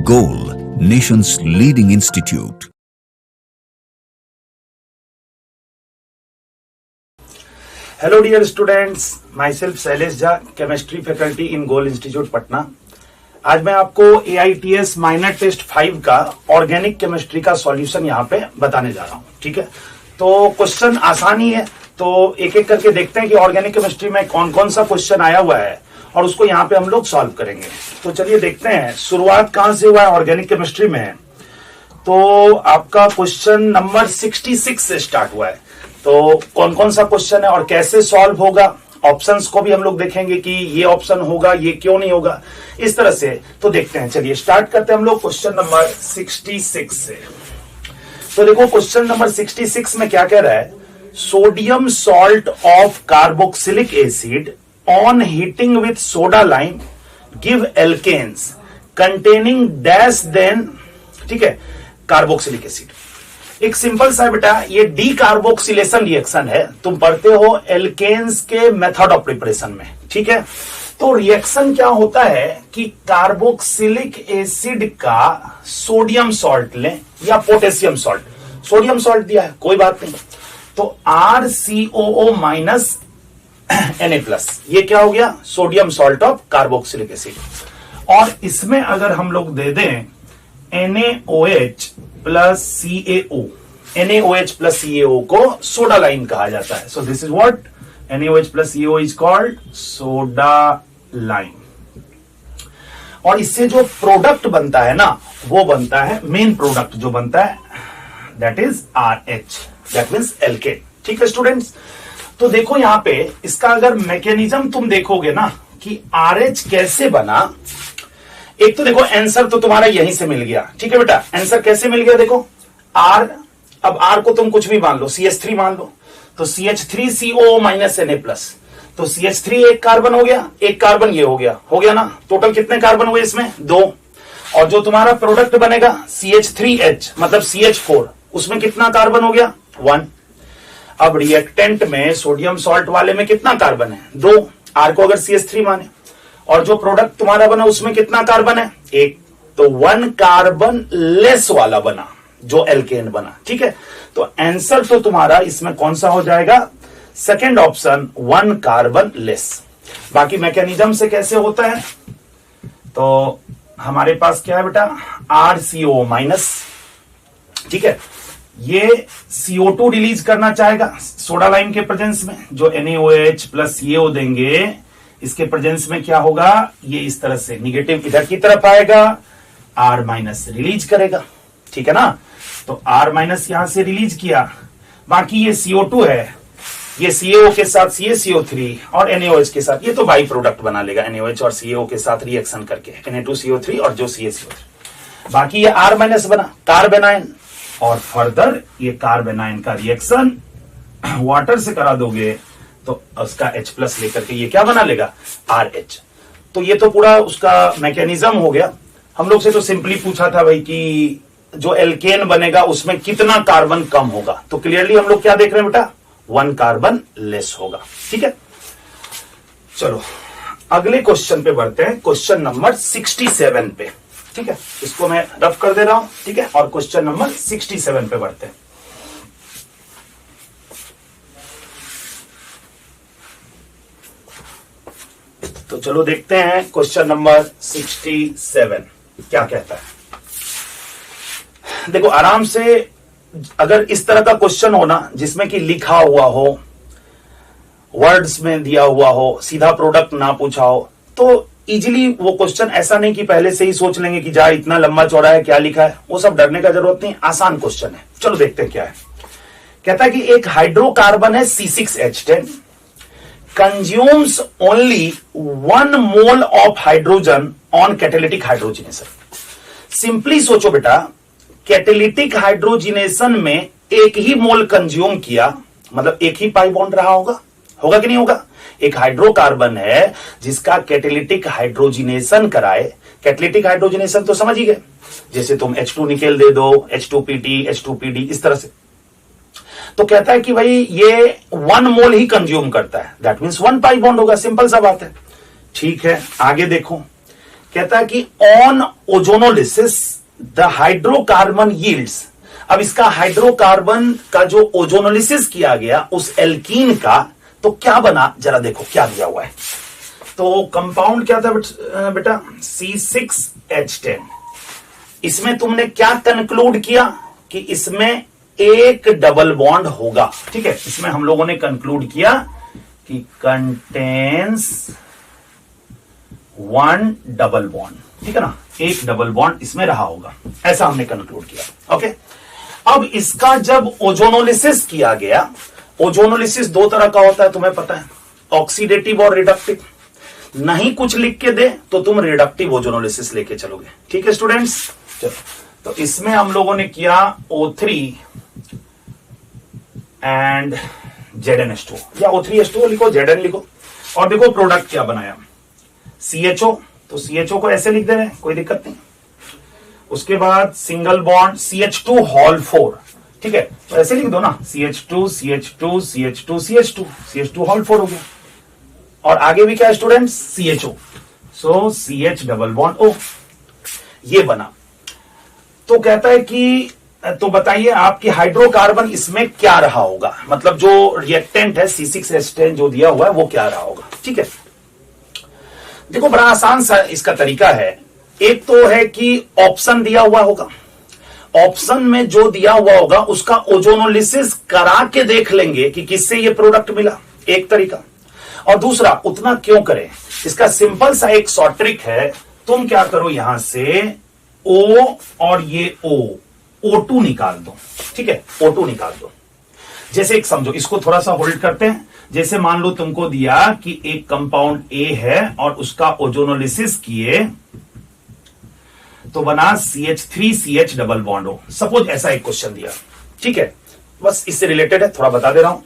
Goal, nation's leading institute. Hello dear students, myself Shailesh Jha, chemistry faculty in goal institute Patna. आज मैं आपको AITS minor test 5 का organic chemistry का solution यहाँ पे बताने जा रहा हूँ। ठीक है, तो क्वेश्चन आसान ही है, तो एक एक करके देखते हैं कि ऑर्गेनिक केमिस्ट्री में कौन कौन सा क्वेश्चन आया हुआ है और उसको यहाँ पे हम लोग सॉल्व करेंगे। तो चलिए देखते हैं शुरुआत कहाँ से हुआ है ऑर्गेनिक केमिस्ट्री में। तो आपका क्वेश्चन नंबर 66 से स्टार्ट हुआ है। तो कौन कौन सा क्वेश्चन है और कैसे सॉल्व होगा, ऑप्शंस को भी हम लोग देखेंगे कि ये ऑप्शन होगा, ये क्यों नहीं होगा, इस तरह से। तो देखते हैं, चलिए स्टार्ट करते हैं हम लोग क्वेश्चन नंबर 66 से। तो देखो क्वेश्चन नंबर 66 में क्या कह रहा है, sodium salt of carboxylic acid on heating with soda lime give alkanes containing dash then, ठीक है, कार्बोक्सिलिक एसिड। एक सिंपल सा बेटा, ये डी कार्बोक्सिलेशन रिएक्शन है, तुम पढ़ते हो एल्केन्स के मेथड ऑफ प्रिपरेशन में। ठीक है, तो रिएक्शन क्या होता है कि कार्बोक्सिलिक एसिड का सोडियम सॉल्ट लें या पोटेशियम सॉल्ट, सोडियम सॉल्ट दिया है कोई बात नहीं, तो RCOO माइनस Na+, ये क्या हो गया, sodium salt of carboxylic acid. और इसमें अगर हम लोग दे दें NaOH plus CaO, NaOH plus CaO को सोडा लाइम कहा जाता है। So this is what NaOH plus CaO is called soda lime. और इससे जो प्रोडक्ट बनता है ना, वो बनता है, मेन प्रोडक्ट जो बनता है that is RH, that means alkane. ठीक है स्टूडेंट्स, तो देखो यहां पे इसका अगर मैकेनिज्म तुम देखोगे ना कि RH कैसे बना, एक तो देखो आंसर तो तुम्हारा यहीं से मिल गया। ठीक है बेटा, आंसर कैसे मिल गया, देखो R, अब R को तुम कुछ भी मान लो, CH3 मान लो, तो CH3CO माइनस Na+, तो CH3 एक कार्बन हो गया, एक कार्बन ये हो गया ना। टोटल कितने कार्बन हुए इसमें, 2। और जो तुम्हारा प्रोडक्ट बनेगा CH3H मतलब CH4, उसमें कितना कार्बन हो गया, 1। अब रिएक्टेंट में सोडियम सॉल्ट वाले में कितना कार्बन है, 2। R को अगर CH3 माने, और जो प्रोडक्ट तुम्हारा बना उसमें कितना कार्बन है, 1, तो 1 कार्बन लेस वाला बना जो एल्केन बना। ठीक है, तो आंसर तो तुम्हारा इसमें कौन सा हो जाएगा, सेकंड ऑप्शन, 1 कार्बन लेस। बाकी मैकेनिज्म से कैसे होता है, तो हमारे पास क्या है बेटा, RCO माइनस, ठीक है, ये CO2 रिलीज करना चाहेगा सोडा लाइम के प्रेजेंस में, जो NaOH प्लस CaO देंगे, इसके प्रेजेंस में क्या होगा, ये इस तरह से निगेटिव इधर की तरफ आएगा, R माइनस रिलीज करेगा। ठीक है ना, तो R माइनस यहां से रिलीज किया, बाकी ये CO2 है, ये CaO के साथ CaCO3 और NaOH के साथ, ये तो बाई प्रोडक्ट बना लेगा NaOH और CaO के साथ रिएक्शन करके, Na2CO3 और जो CaCO3, बाकी ये R माइनस बना कार्बेनाइन, और फर्दर ये कार्बेनाइन का रिएक्शन वाटर से करा दोगे तो उसका H+ लेकर के ये क्या बना लेगा, RH। तो ये तो पूरा उसका मैकेनिज्म हो गया। हम लोग से तो सिंपली पूछा था भाई कि जो एल्केन बनेगा उसमें कितना कार्बन कम होगा, तो क्लियरली हम लोग क्या देख रहे हैं बेटा, 1 कार्बन लेस होगा। ठीक है, चलो अगले क्वेश्चन पे बढ़ते हैं, क्वेश्चन नंबर 67 पे। ठीक है, इसको मैं रफ कर दे रहा हूं। ठीक है, और क्वेश्चन नंबर 67 पे बढ़ते हैं। तो चलो देखते हैं क्वेश्चन नंबर 67 क्या कहता है। देखो आराम से, अगर इस तरह का क्वेश्चन हो ना जिसमें कि लिखा हुआ हो, वर्ड्स में दिया हुआ हो, सीधा प्रोडक्ट ना पूछा हो, तो इजीली वो क्वेश्चन, ऐसा नहीं कि पहले से ही सोच लेंगे कि जा इतना लंबा चौड़ा है क्या लिखा है, वो सब डरने का जरूरत नहीं, आसान क्वेश्चन है। चलो देखते हैं क्या है। कहता है कि एक हाइड्रोकार्बन है C6H10 consumes only 1 mole of hydrogen on catalytic hydrogenation. Simply सोचो बेटा, कैटेलिटिक हाइड्रोजिनेशन में एक ही मोल कंज्यूम किया, मतलब एक ही पाई बॉन्ड रहा होगा कि नहीं होगा। एक हाइड्रोकार्बन है जिसका कैटेलिटिक हाइड्रोजिनेशन कराए, कैटेलिटिक हाइड्रोजिनेशन तो समझ ही गए, जैसे तुम H2 निकेल दे दो, H2PT, H2PD, इस तरह से। तो कहता है कि भाई ये 1 मोल ही कंज्यूम करता है, दैट मीन्स 1 पाई बॉन्ड होगा, सिंपल सा बात है। ठीक है, आगे देखो, कहता है कि on ozonolysis the hydrocarbon yields. अब इसका हाइड्रोकार्बन का जो ओजोनोलिसिस किया गया उस एल्कीन का, तो क्या बना जरा देखो क्या दिया हुआ है। तो कंपाउंड क्या था बेटा, C6H10। इसमें तुमने क्या कंक्लूड किया कि इसमें एक डबल बॉन्ड होगा। ठीक है, इसमें हम लोगों ने कंक्लूड किया कि कंटेन्स वन डबल बॉन्ड। ठीक है ना, एक डबल बॉन्ड इसमें रहा होगा, ऐसा हमने कंक्लूड किया। ओके, अब इसका जब ओजोनोलिसिस किया गया, ओजोनोलिसिस दो तरह का होता है तुम्हें पता है, ऑक्सीडेटिव और रिडक्टिव। नहीं कुछ लिख के दे तो तुम रिडक्टिव ओजोनोलिसिस लेके चलोगे। ठीक है स्टूडेंट्स, चलो तो इसमें हम लोगों ने किया O3 एंड ZnH2 या O3H2 लिखो, Zn लिखो, और देखो प्रोडक्ट क्या बनाया, CHO। तो CHO को ऐसे लिख दे रहे हैं, कोई दिक्कत नहीं। उसके बाद सिंगल बॉन्ड CH2 होल 4। ठीक है, तो ऐसे लिख दो ना, CH2 CH2 CH2 CH2 CH2 whole 4 हो गया। और आगे भी क्या है स्टूडेंट्स, CHO, सो CH डबल बॉन्ड O, ये बना। तो कहता है कि तो बताइए आपकी हाइड्रोकार्बन इसमें क्या रहा होगा, मतलब जो रिएक्टेंट है C6H10 जो दिया हुआ है वो क्या रहा होगा। ठीक है, देखो बड़ा आसान सा इसका तरीका है। एक तो है कि ऑप्शन दिया हुआ होगा, ऑप्शन में जो दिया हुआ होगा उसका ओजोनोलिसिस करा के देख लेंगे कि किससे ये प्रोडक्ट मिला, एक तरीका। और दूसरा, उतना क्यों करें, इसका सिंपल सा एक शॉर्ट ट्रिक है। तुम क्या करो, यहां से O और ये O2 निकाल दो। ठीक है, O2 निकाल दो। जैसे एक समझो, इसको थोड़ा सा होल्ड करते हैं। जैसे मान लो तुमको दिया कि एक कंपाउंड A है और उसका ओजोनोलिसिस किए तो बना CH3CH डबल बॉन्ड हो। सपोज ऐसा एक क्वेश्चन दिया। ठीक है, बस इससे रिलेटेड है, थोड़ा बता दे रहा हूं।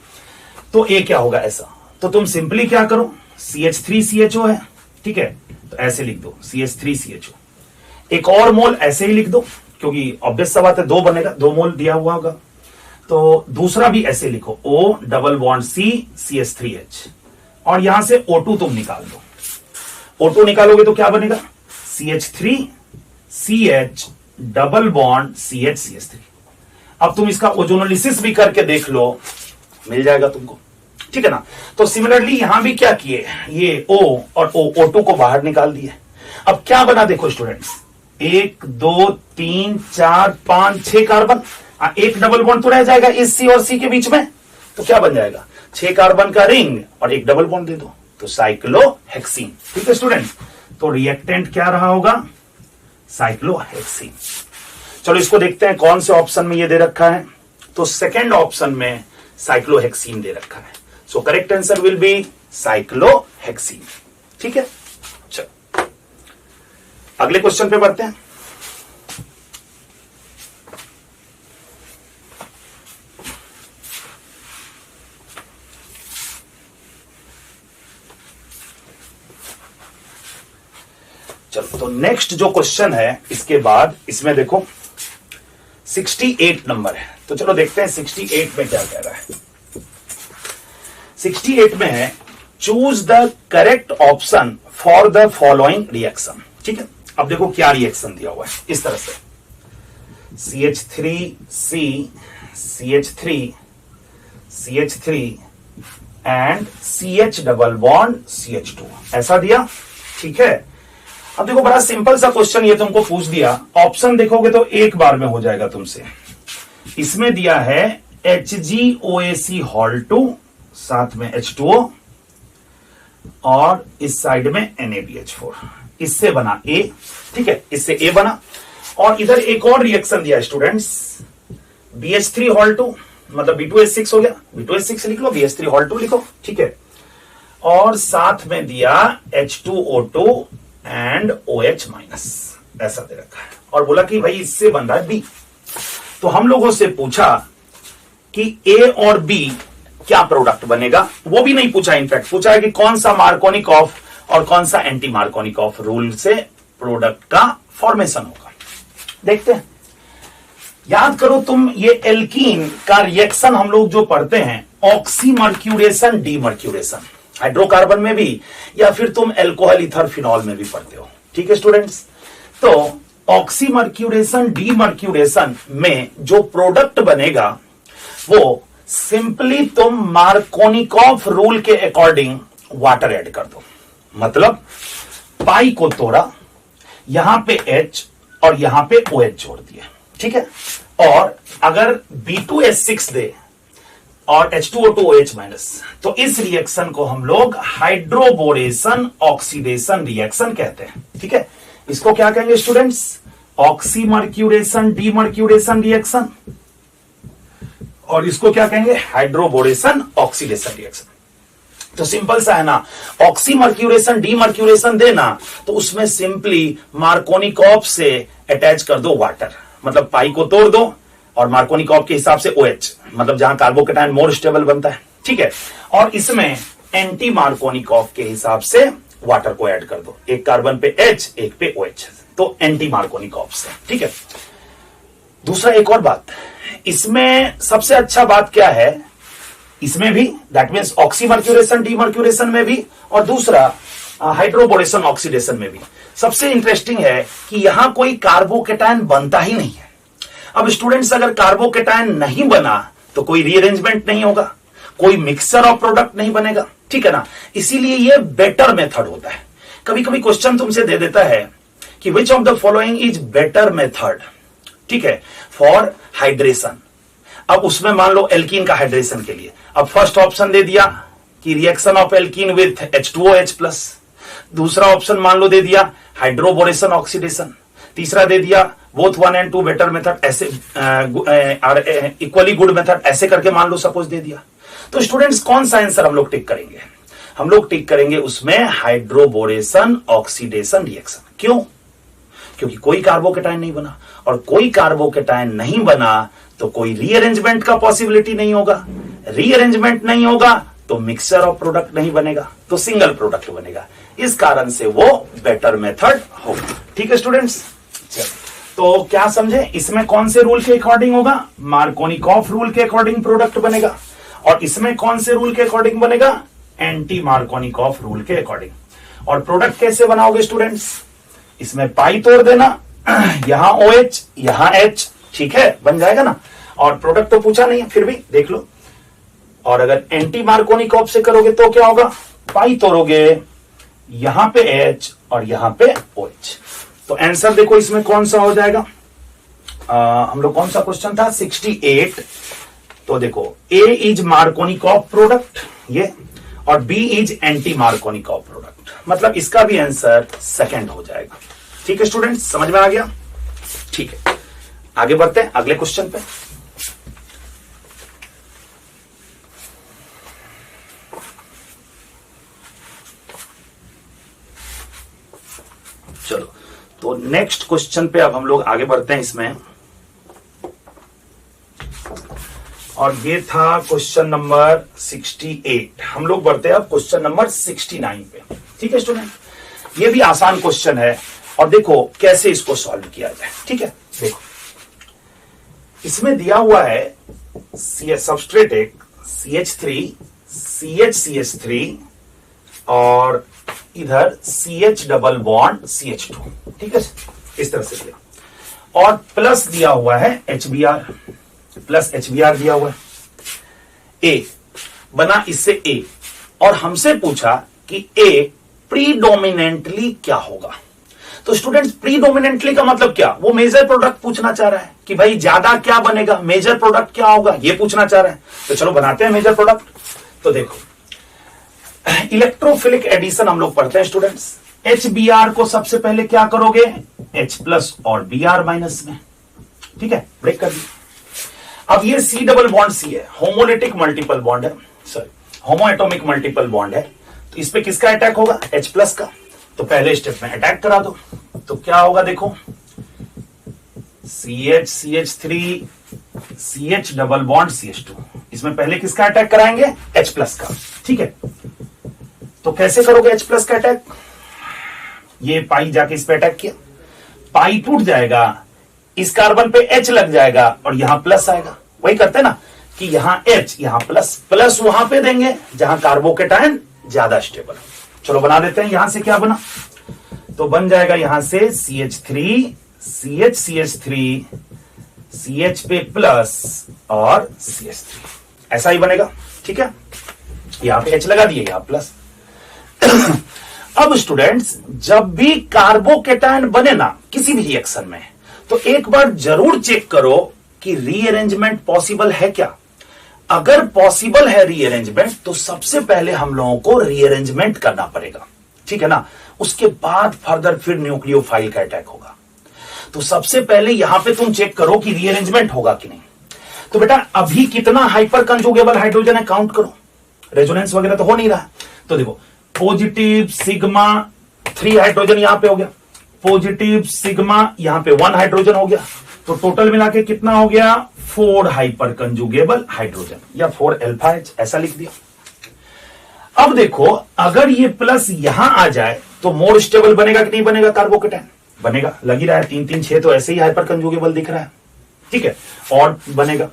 तो A क्या होगा ऐसा, तो तुम सिंपली क्या करो, CH3CHO है। ठीक है, तो ऐसे लिख दो CH3CHO। एक और मोल ऐसे ही लिख दो, क्योंकि ऑब्वियस सा बात है, दो बनेगा, दो मोल दिया हुआ होगा। तो दूसरा भी ऐसे लिखो, O double bond C CH3H, और यहां से O2 तुम निकाल दो। O2 निकालोगे तो क्या बनेगा, CH3CH डबल बॉन्ड CH3। अब तुम इसका ओजोनोलिसिस भी करके देख लो, मिल जाएगा तुमको। ठीक है ना, तो सिमिलरली यहां भी क्या किए, ये O और O2 को बाहर निकाल दिए। अब क्या बना देखो स्टूडेंट्स, 1 2 3 4 5 6 कार्बन, एक डबल बॉन्ड तो रह जाएगा इस C और C के बीच में, तो क्या बन जाएगा, 6 कार्बन का रिंग और एक डबल बॉन्ड दे दो, तो साइक्लोहेक्सीन। ठीक है स्टूडेंट, तो रिएक्टेंट क्या रहा होगा, साइक्लोहेक्सीन। चलो इसको देखते हैं कौन से ऑप्शन में ये दे रखा है। तो सेकेंड ऑप्शन में साइक्लोहेक्सीन दे रखा है, so correct answer will be cyclohexene. ठीक है, चलो अगले क्वेश्चन पे बढ़ते हैं। चलो तो नेक्स्ट जो क्वेश्चन है इसके बाद, इसमें देखो 68 नंबर है। तो चलो देखते हैं 68 में क्या कह रहा है। 68 में है, choose the correct option for the following reaction. ठीक है, अब देखो क्या रिएक्शन दिया हुआ है, इस तरह से CH3C CH3 CH3 and CH double bond CH2 ऐसा दिया। ठीक है, अब देखो बड़ा सिंपल सा क्वेश्चन ये तुमको पूछ दिया, ऑप्शन देखोगे तो एक बार में हो जाएगा तुमसे। इसमें दिया है HgOAc होल 2, साथ में H2O, और इस साइड में NaBH4, इससे बना A। ठीक है, इससे A बना। और इधर एक और रिएक्शन दिया स्टूडेंट्स, BH3 होल 2, मतलब B2H6 हो गया, B2H6 लिख लो, BH3 होल 2 लिखो। ठीक है, और साथ में दिया H2O2 एंड OH माइनस, ऐसा दे रखा है, और बोला कि भाई इससे बन रहा है B। तो हम लोगों से पूछा कि A और B क्या प्रोडक्ट बनेगा, वो भी नहीं पूछा, इनफैक्ट पूछा है कि कौन सा मार्कोनिक ऑफ और कौन सा एंटी मार्कोनिक ऑफ रूल से प्रोडक्ट का फॉर्मेशन होगा। देखते हैं, याद करो तुम, ये एल्कीन का रिएक्शन हम लोग जो पढ़ते हैं, ऑक्सीमर्क्यूरेशन डीमर्क्यूरेशन, हाइड्रोकार्बन में भी, या फिर तुम एल्कोहल ईथर फिनॉल में भी पढ़ते हो। ठीक है स्टूडेंट्स। तो ऑक्सीमर्क्यूरेशन डीमर्क्यूरेशन में जो प्रोडक्ट बनेगा वो सिंपली तुम मार्कोनिकॉफ रूल के अकॉर्डिंग वाटर ऐड कर दो। मतलब पाई को तोड़ा, यहां पे H और यहां पे OH जोड़ दिया, ठीक है। और अगर B2H6 दे और H2O2OH माइनस, तो इस रिएक्शन को हम लोग हाइड्रोबोरेशन ऑक्सीडेशन रिएक्शन कहते हैं, ठीक है। इसको क्या कहेंगे स्टूडेंट्स? ऑक्सीमर्क्यूरेशन डीमर्क्यूरेशन रिएक्शन, और इसको क्या कहेंगे? Hydroboration oxidation reaction. तो सिंपल सा है ना, ऑक्सीमर्क्यूरेशन डीमर्क्यूरेशन देना तो उसमें सिंपली मार्कोनिकॉफ से अटैच कर दो वाटर, मतलब पाई को तोड़ दो और मार्कोनिकॉफ के हिसाब से OH, मतलब जहां कार्बोकेटाइन मोर स्टेबल बनता है, ठीक है। और इसमें एंटी मार्कोनिकॉफ के हिसाब से वाटर को ऐड कर दो, एक कार्बन पे H एक पे OH, तो एंटी मार्कोनिकॉफ से, ठीक है। दूसरा एक और बात, इसमें सबसे अच्छा बात क्या है, इसमें भी दैट मीन्स ऑक्सीमर्क्यूरेशन डीमर्क्यूरेशन में भी, और दूसरा हाइड्रोबोरेशन ऑक्सीडेशन में भी सबसे इंटरेस्टिंग है कि यहां कोई कार्बोकेटाइन बनता ही नहीं है। अब स्टूडेंट्स अगर कार्बोकेटाइन नहीं बना तो कोई रीअरेंजमेंट नहीं होगा, कोई मिक्सचर ऑफ प्रोडक्ट नहीं बनेगा, ठीक है ना। इसीलिए ये बेटर मेथड होता है। कभी कभी क्वेश्चन तुमसे दे देता है कि विच of the following is better method, ठीक है, फॉर हाइड्रेशन। अब उसमें मान लो एल्कीन का हाइड्रेशन के लिए, अब फर्स्ट ऑप्शन दे दिया कि reaction of alkene with H2OH+, दूसरा ऑप्शन मान लो दे दिया हाइड्रोबोरेशन ऑक्सीडेशन, तीसरा दे दिया बोथ 1 and 2 बेटर मेथड, ऐसे इक्वली गुड मेथड, ऐसे करके मान लो सपोज दे दिया। तो स्टूडेंट्स कौन सा आंसर हम लोग टिक करेंगे? हम लोग टिक करेंगे उसमें हाइड्रोबोरेशन ऑक्सीडेशन रिएक्शन। क्यों? क्योंकि कोई कार्बोकेटाइन नहीं बना, और कोई कार्बोकेटाइन नहीं बना तो कोई रीअरेंजमेंट का पॉसिबिलिटी नहीं होगा, रीअरेंजमेंट नहीं होगा तो मिक्सचर ऑफ प्रोडक्ट नहीं बनेगा, तो सिंगल प्रोडक्ट बनेगा। इस कारण से वो बेटर मेथड होगा, ठीक है स्टूडेंट्स। तो क्या समझे, इसमें कौन से रूल के अकॉर्डिंग होगा? मार्कोनिकॉफ रूल के अकॉर्डिंग प्रोडक्ट बनेगा, और इसमें कौन से रूल के अकॉर्डिंग बनेगा? एंटी मार्कोनिकॉफ रूल के अकॉर्डिंग। और प्रोडक्ट कैसे बनाओगे स्टूडेंट्स? इसमें पाई तोड़ देना, यहां OH यहां H, ठीक है, बन जाएगा ना। और प्रोडक्ट तो पूछा नहीं है, फिर भी देख लो। और अगर एंटी मार्कोनिकॉफ से करोगे तो क्या होगा? पाई तोड़ोगे, यहां पे H और यहां पे OH। तो आंसर देखो इसमें कौन सा हो जाएगा? हम लोग कौन सा क्वेश्चन था? 68। तो देखो A इज मार्कोनिकॉफ प्रोडक्ट ये, और B is anti Markovnikov product, मतलब इसका भी आंसर सेकंड हो जाएगा। ठीक है स्टूडेंट्स, समझ में आ गया? ठीक है, आगे बढ़ते हैं अगले क्वेश्चन पे। चलो, तो नेक्स्ट क्वेश्चन पे अब हम लोग आगे बढ़ते हैं इसमें, और ये था क्वेश्चन नंबर 68। हम लोग बढ़ते हैं अब क्वेश्चन नंबर 69 पे। ठीक है स्टूडेंट, ये भी आसान क्वेश्चन है, और देखो कैसे इसको सॉल्व किया जाए। ठीक है, देखो इसमें दिया हुआ है सबस्ट्रेट एक CH3 CH और इधर CH डबल बॉन्ड CH2। ठीक है, इस तरह से दिया, और प्लस दिया हुआ है HBr, प्लस HBr दिया हुआ है। A बना इससे A, और हमसे पूछा कि A प्रीडोमिनेंटली क्या होगा। तो स्टूडेंट्स, प्रीडोमिनेंटली का मतलब क्या? वो मेजर प्रोडक्ट पूछना चाह रहा है कि भाई ज्यादा क्या बनेगा, मेजर प्रोडक्ट क्या होगा, ये पूछना चाह रहा है। तो चलो बनाते हैं मेजर प्रोडक्ट। तो देखो, इलेक्ट्रोफिलिक एडिशन हम लोग पढ़ते हैं स्टूडेंट्स। HBr को सबसे पहले क्या करोगे? H प्लस और Br माइनस में। ठीक है, ब्रेक कर दिया। अब ये C डबल बॉन्ड C है, होमोलिटिक मल्टीपल बॉन्ड है, सॉरी होमोएटॉमिक मल्टीपल बॉन्ड है। तो इस पे किसका अटैक होगा? H प्लस का। तो पहले स्टेप में अटैक करा दो, तो क्या होगा देखो, CH CH3 CH double bond CH2। इसमें पहले किसका अटैक कराएंगे? H प्लस का। ठीक है, तो कैसे करोगे H प्लस का अटैक? ये पाई जाके इस पे अटैक किया, पाई टूट जाएगा, इस कार्बन पे H लग जाएगा और यहां प्लस आएगा। वही करते हैं ना कि यहां H यहां प्लस, प्लस वहां पे देंगे जहां कार्बोकेटाइन ज्यादा स्टेबल है। चलो बना देते हैं। यहां से क्या बना? तो बन जाएगा यहां से CH3 CH CH पे प्लस और CH3 ऐसा ही बनेगा। ठीक है, यहां पे H लगा दिए, यहां प्लस। अब स्टूडेंट्स, जब भी कार्बोकेटायन बने ना किसी भी रिएक्शन में, तो एक बार जरूर चेक करो कि रीअरेंजमेंट पॉसिबल है क्या। अगर पॉसिबल है रीअरेंजमेंट, तो सबसे पहले हम लोगों को रीअरेंजमेंट करना पड़ेगा, ठीक है ना। उसके बाद फर्दर फिर न्यूक्लियोफाइल का अटैक होगा। तो सबसे पहले यहां पे तुम चेक करो कि रीअरेंजमेंट होगा कि नहीं। तो बेटा अभी कितना हाइपर कंजुगेबल हाइड्रोजन है काउंट करो, रेजोनेंस वगैरह तो हो नहीं रहा। तो देखो पॉजिटिव सिग्मा 3 हाइड्रोजन यहां पे हो गया, पॉजिटिव सिग्मा यहां पे 1 हाइड्रोजन हो गया, तो टोटल मिला के कितना हो गया 4 हाइपर कंजुगेबल हाइड्रोजन या 4 अल्फा H ऐसा लिख दिया। अब देखो अगर ये प्लस यहां आ जाए तो मोर स्टेबल बनेगा कि नहीं बनेगा, कार्बोकेटायन बनेगा, लग ही रहा है 3 3 6 तो ऐसे ही हाइपर कंजुगेबल दिख रहा है। ठीक है, और बनेगा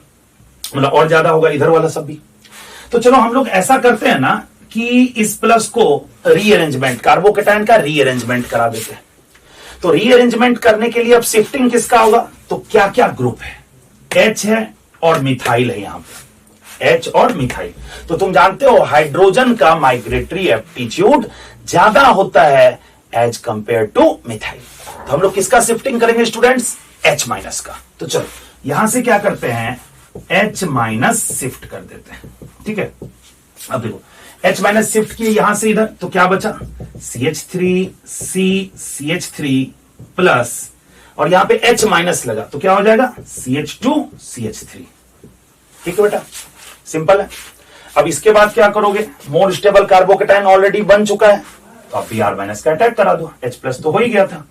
मतलब और ज्यादा होगा इधर वाला सब भी। तो चलो हम लोग ऐसा करते हैं ना कि इस प्लस को रीअरेंजमेंट, कार्बोकेटायन का रीअरेंजमेंट करा देते हैं। तो रीअरेंजमेंट करने के लिए अब शिफ्टिंग किसका होगा, तो क्या क्या ग्रुप है, H है और मिथाइल है, यहां पे H और मिथाइल। तो तुम जानते हो हाइड्रोजन का माइग्रेटरी एप्टीट्यूड ज्यादा होता है एज कंपेयर टू मिथाइल। तो हम लोग किसका शिफ्टिंग करेंगे स्टूडेंट्स, H माइनस का। तो चलो यहां से क्या करते हैं, H माइनस शिफ्ट कर देते हैं। ठीक है, अब देखो H माइनस शिफ्ट किए यहां से इधर, तो क्या बचा CH3 CH3 प्लस, और यहां पे H माइनस लगा तो क्या हो जाएगा CH2 CH3। ठीक है बेटा, सिंपल है। अब इसके बाद क्या करोगे, मोर स्टेबल कार्बोकेटायन ऑलरेडी बन चुका है, तो अब Br माइनस का अटैक करा दो, H प्लस तो हो ही गया था,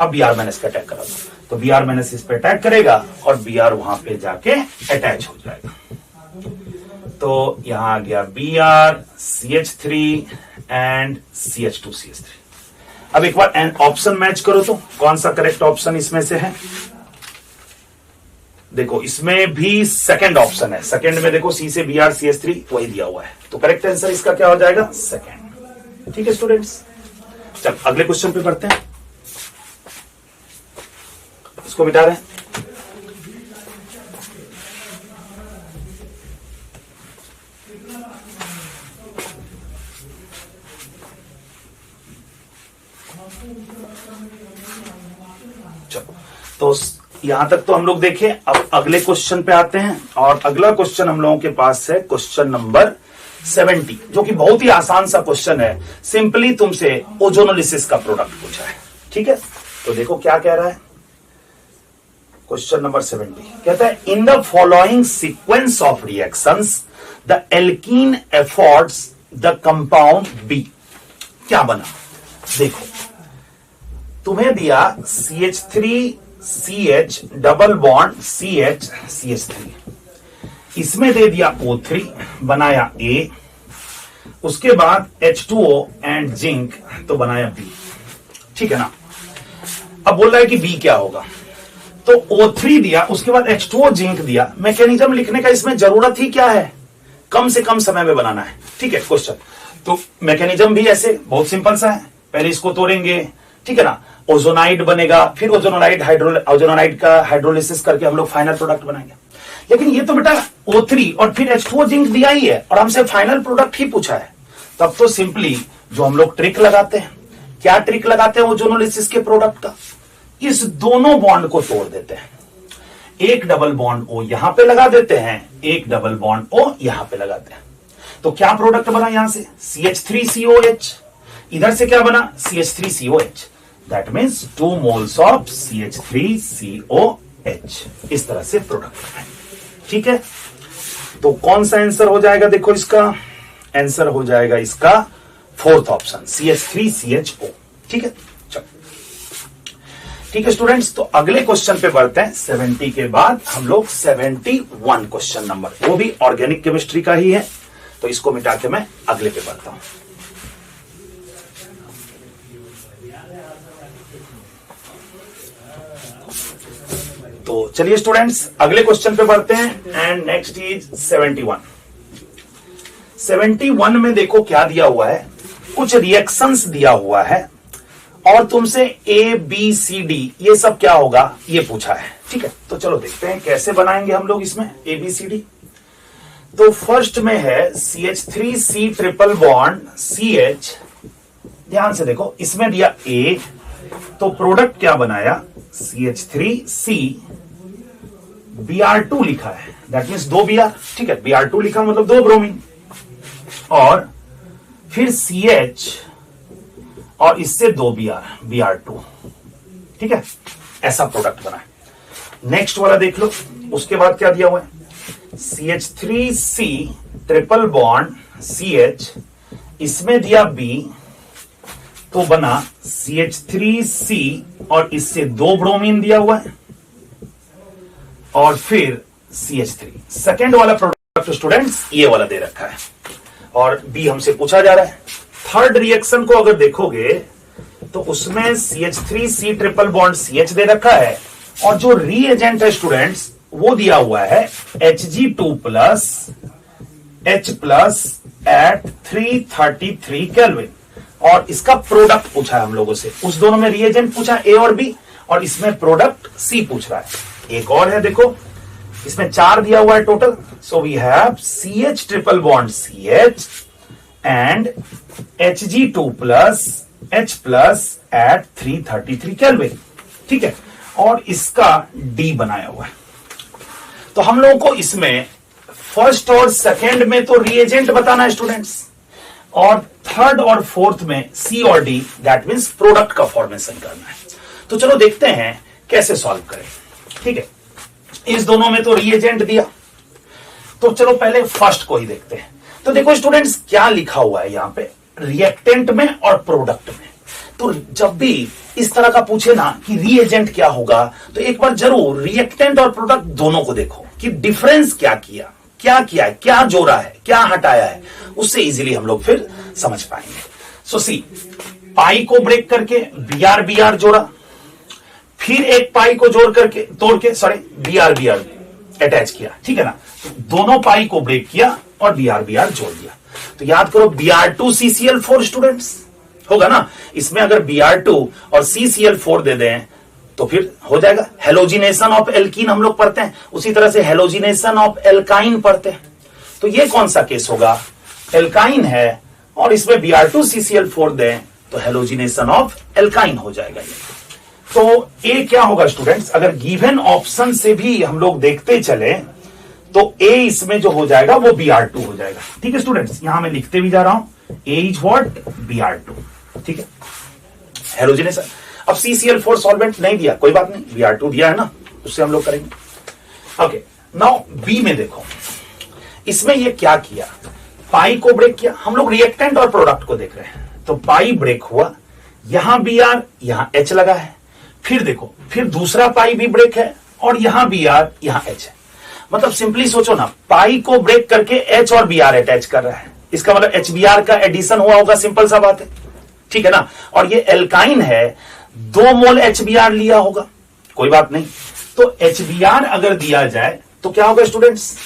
अब Br माइनस का अटैक करा दो, तो Br माइनस इस पे अटैक करेगा और Br वहां पे जाके अटैच हो जाएगा। तो यहां आ गया Br CH3 and CH2 CH3। अब एक बार ऑप्शन मैच करो तो कौन सा करेक्ट ऑप्शन इसमें से है। देखो इसमें भी सेकंड ऑप्शन है, सेकंड में देखो C से Br CH3 वही दिया हुआ है, तो करेक्ट आंसर इसका क्या हो जाएगा सेकंड। ठीक है स्टूडेंट्स, चल अगले क्वेश्चन पे बढ़ते हैं, इसको मिटा रहे हैं। चलो तो यहां तक तो हम लोग देखें, अब अगले क्वेश्चन पे आते हैं, और अगला क्वेश्चन हम लोगों के पास है क्वेश्चन नंबर 70, जो कि बहुत ही आसान सा क्वेश्चन है। सिंपली तुमसे ओजोनोलिसिस का प्रोडक्ट पूछा है। ठीक है, तो देखो क्या कह रहा है क्वेश्चन नंबर 70, कहता है in the following sequence of reactions the alkene affords the compound B. क्या बना, देखो तुम्हें दिया CH3 CH double bond CH CH3, इसमें दे दिया O3 बनाया A, उसके बाद H2O एंड जिंक तो बनाया B। ठीक है ना, अब बोल रहा है कि B क्या होगा, तो O3 दिया, उसके बाद H2O जिंक दिया। मैकेनिज्म लिखने का इसमें जरूरत ही क्या है, कम से कम समय में बनाना है। ठीक है क्वेश्चन, तो मैकेनिज्म भी ऐसे बहुत सिंपल सा है, पहले इसको तोड़ेंगे, ठीक है ना, ओजोनाइड बनेगा, फिर ओजोनाइड का हाइड्रोलिसिस करके हम लोग फाइनल प्रोडक्ट बनाएंगे। लेकिन ये तो बेटा O3 और फिर H2O जिंक दिया ही है और हमसे फाइनल प्रोडक्ट ही पूछा है, तब तो सिंपली जो हम लोग ट्रिक लगाते हैं, क्या ट्रिक लगाते हैं ओजोनोलिसिस के प्रोडक्ट का, इस दोनों बॉन्ड को तोड़ देते हैं, एक डबल बॉन्ड O यहां पे लगा देते हैं, एक डबल बॉन्ड O यहां पे लगाते हैं। तो क्या प्रोडक्ट बना यहां से CH3COH, इधर से क्या बना CH3COH, that means 2 moles of CH3COH। इस तरह से प्रोडक्ट बना है। ठीक है, तो कौन सा आंसर हो जाएगा, देखो इसका आंसर हो जाएगा इसका फोर्थ ऑप्शन CH3CHO। ठीक है, चलो ठीक है स्टूडेंट्स, तो अगले क्वेश्चन पे बढ़ते हैं। 70 के बाद हम लोग 71 क्वेश्चन नंबर, वो भी ऑर्गेनिक केमिस्ट्री का ही है, तो इसको मिटा के मैं अगले पे बढ़ता हूं। तो चलिए स्टूडेंट्स अगले क्वेश्चन पे बढ़ते हैं, एंड नेक्स्ट इज 71। 71 में देखो क्या दिया हुआ है, कुछ रिएक्शंस दिया हुआ है और तुमसे ए बी सी डी ये सब क्या होगा ये पूछा है। ठीक है, तो चलो देखते हैं कैसे बनाएंगे हम लोग इसमें ए बी सी डी। तो फर्स्ट में है CH3C ट्रिपल बॉन्ड CH। ध्यान से देखो, इसमें दिया A, तो प्रोडक्ट क्या बनाया CH3C Br2 लिखा है, दैट मीन्स 2 Br। ठीक है, Br2 लिखा मतलब 2 ब्रोमीन, और फिर CH और इससे 2 Br2। ठीक है, ऐसा प्रोडक्ट बना है। नेक्स्ट वाला देख लो, उसके बाद क्या दिया हुआ है CH3C ट्रिपल बॉन्ड CH, इसमें दिया B, तो बना CH3C और इससे 2 ब्रोमीन दिया हुआ है, और फिर CH3। सेकेंड वाला प्रोडक्ट स्टूडेंट्स ये वाला दे रखा है, और B हमसे पूछा जा रहा है। थर्ड रिएक्शन को अगर देखोगे तो उसमें CH3C ट्रिपल बॉन्ड CH दे रखा है, और जो रीएजेंट है स्टूडेंट्स वो दिया हुआ है Hg2 plus H plus at 333 kelvin, और इसका प्रोडक्ट पूछा है हम लोगों से। उस दोनों में रिएजेंट पूछा ए और बी, और इसमें प्रोडक्ट सी पूछ रहा है। एक और है, देखो इसमें 4 दिया हुआ है total, so we have CH triple bond CH and Hg2 plus H plus at 333 kelvin. ठीक है, और इसका डी बनाया हुआ है। तो हम लोगों को इसमें फर्स्ट और सेकेंड में तो रिएजेंट बताना है स्टूडेंट्स, और थर्ड और फोर्थ में सी और डी, दैट मींस प्रोडक्ट का फॉर्मेशन करना है। तो चलो देखते हैं कैसे सॉल्व करें। ठीक है, इस दोनों में तो रिएजेंट दिया, तो चलो पहले फर्स्ट को ही देखते हैं। तो देखो स्टूडेंट्स क्या लिखा हुआ है यहां पे, रिएक्टेंट में और प्रोडक्ट में। तो जब भी इस तरह का पूछे ना कि रिएजेंट क्या होगा, तो एक बार जरूर रिएक्टेंट और प्रोडक्ट दोनों को देखो कि डिफरेंस क्या किया है, क्या जोड़ा है, क्या हटाया है, उससे इजीली हम लोग फिर समझ पाएंगे। सो सी, पाई को ब्रेक करके Br जोड़ा, फिर एक पाई को जोड़ करके तोड़ के Br अटैच किया। ठीक है ना, तो दोनों पाई को ब्रेक किया और Br जोड़ दिया। तो याद करो Br2CCl4 स्टूडेंट्स होगा ना, इसमें अगर Br2 और CCl4 दे दें तो फिर हो जाएगा हेलोजिनेशन ऑफ एल्कीन, हम लोग पढ़ते हैं, उसी तरह से हेलोजिनेशन ऑफ एल्काइन पढ़ते हैं। तो ये कौन सा केस होगा, एल्काइन है और इसमें Br2CCl4 दें तो हेलोजिनेशन ऑफ एल्काइन हो जाएगा ये। तो ए क्या होगा स्टूडेंट्स, अगर गिवन ऑप्शन से भी हम लोग देखते चले तो ए इसमें जो हो जाएगा वो Br2 हो जाएगा। ठीक है स्टूडेंट्स, यहां मैं लिखते भी जा रहा हूं, ए इज व्हाट Br2। ठीक है, हेलोजिनेशन। अब CCl4 सॉल्वेंट नहीं दिया, कोई बात नहीं, Br2 दिया है ना, उससे हम लोग करेंगे। ओके, नाउ बी में देखो, इसमें ये क्या किया, पाई को ब्रेक किया। हम लोग रिएक्टेंट और प्रोडक्ट को देख रहे हैं, तो पाई ब्रेक हुआ, यहां Br यहां H लगा है, फिर देखो फिर दूसरा पाई भी ब्रेक है और यहां Br यहां H है। मतलब सिंपली सोचो ना, पाई को ब्रेक करके H और Br अटैच कर रहा है, इसका मतलब HBr का एडिशन हुआ होगा, सिंपल सा बात है। ठीक है ना, और ये एल्काइन है, 2 मोल HBr लिया होगा, कोई बात नहीं। तो HBr अगर दिया जाए तो क्या होगा स्टूडेंट्स,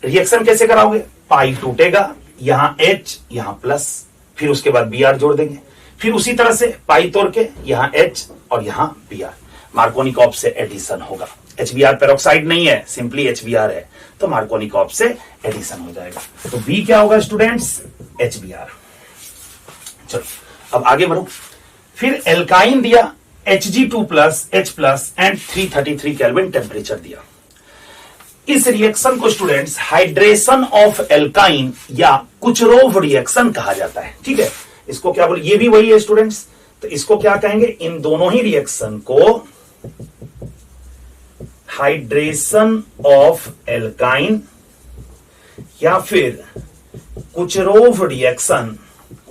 रिएक्शन कैसे कराओगे, पाई टूटेगा, यहां H यहां प्लस, फिर उसके बाद Br जोड़ देंगे, फिर उसी तरह से पाई तोड़ के यहां H और यहां Br, मार्कोनिकॉफ से एडिशन होगा। HBr पेरोक्साइड नहीं है, सिंपली HBr है, तो मार्कोनिकॉफ से एडिशन हो जाएगा। तो B क्या होगा स्टूडेंट्स, HBr। चलो अब आगे बढ़ो, फिर एल्काइन दिया, Hg2 plus H plus and 333 kelvin temperature दिया। इस रिएक्शन को स्टूडेंट्स हाइड्रेशन ऑफ एल्काइन या कुचरोव रिएक्शन कहा जाता है। ठीक है, इसको क्या बोले, ये भी वही है स्टूडेंट्स, तो इसको क्या कहेंगे, इन दोनों ही रिएक्शन को हाइड्रेशन ऑफ एल्काइन या फिर कुचरोव रिएक्शन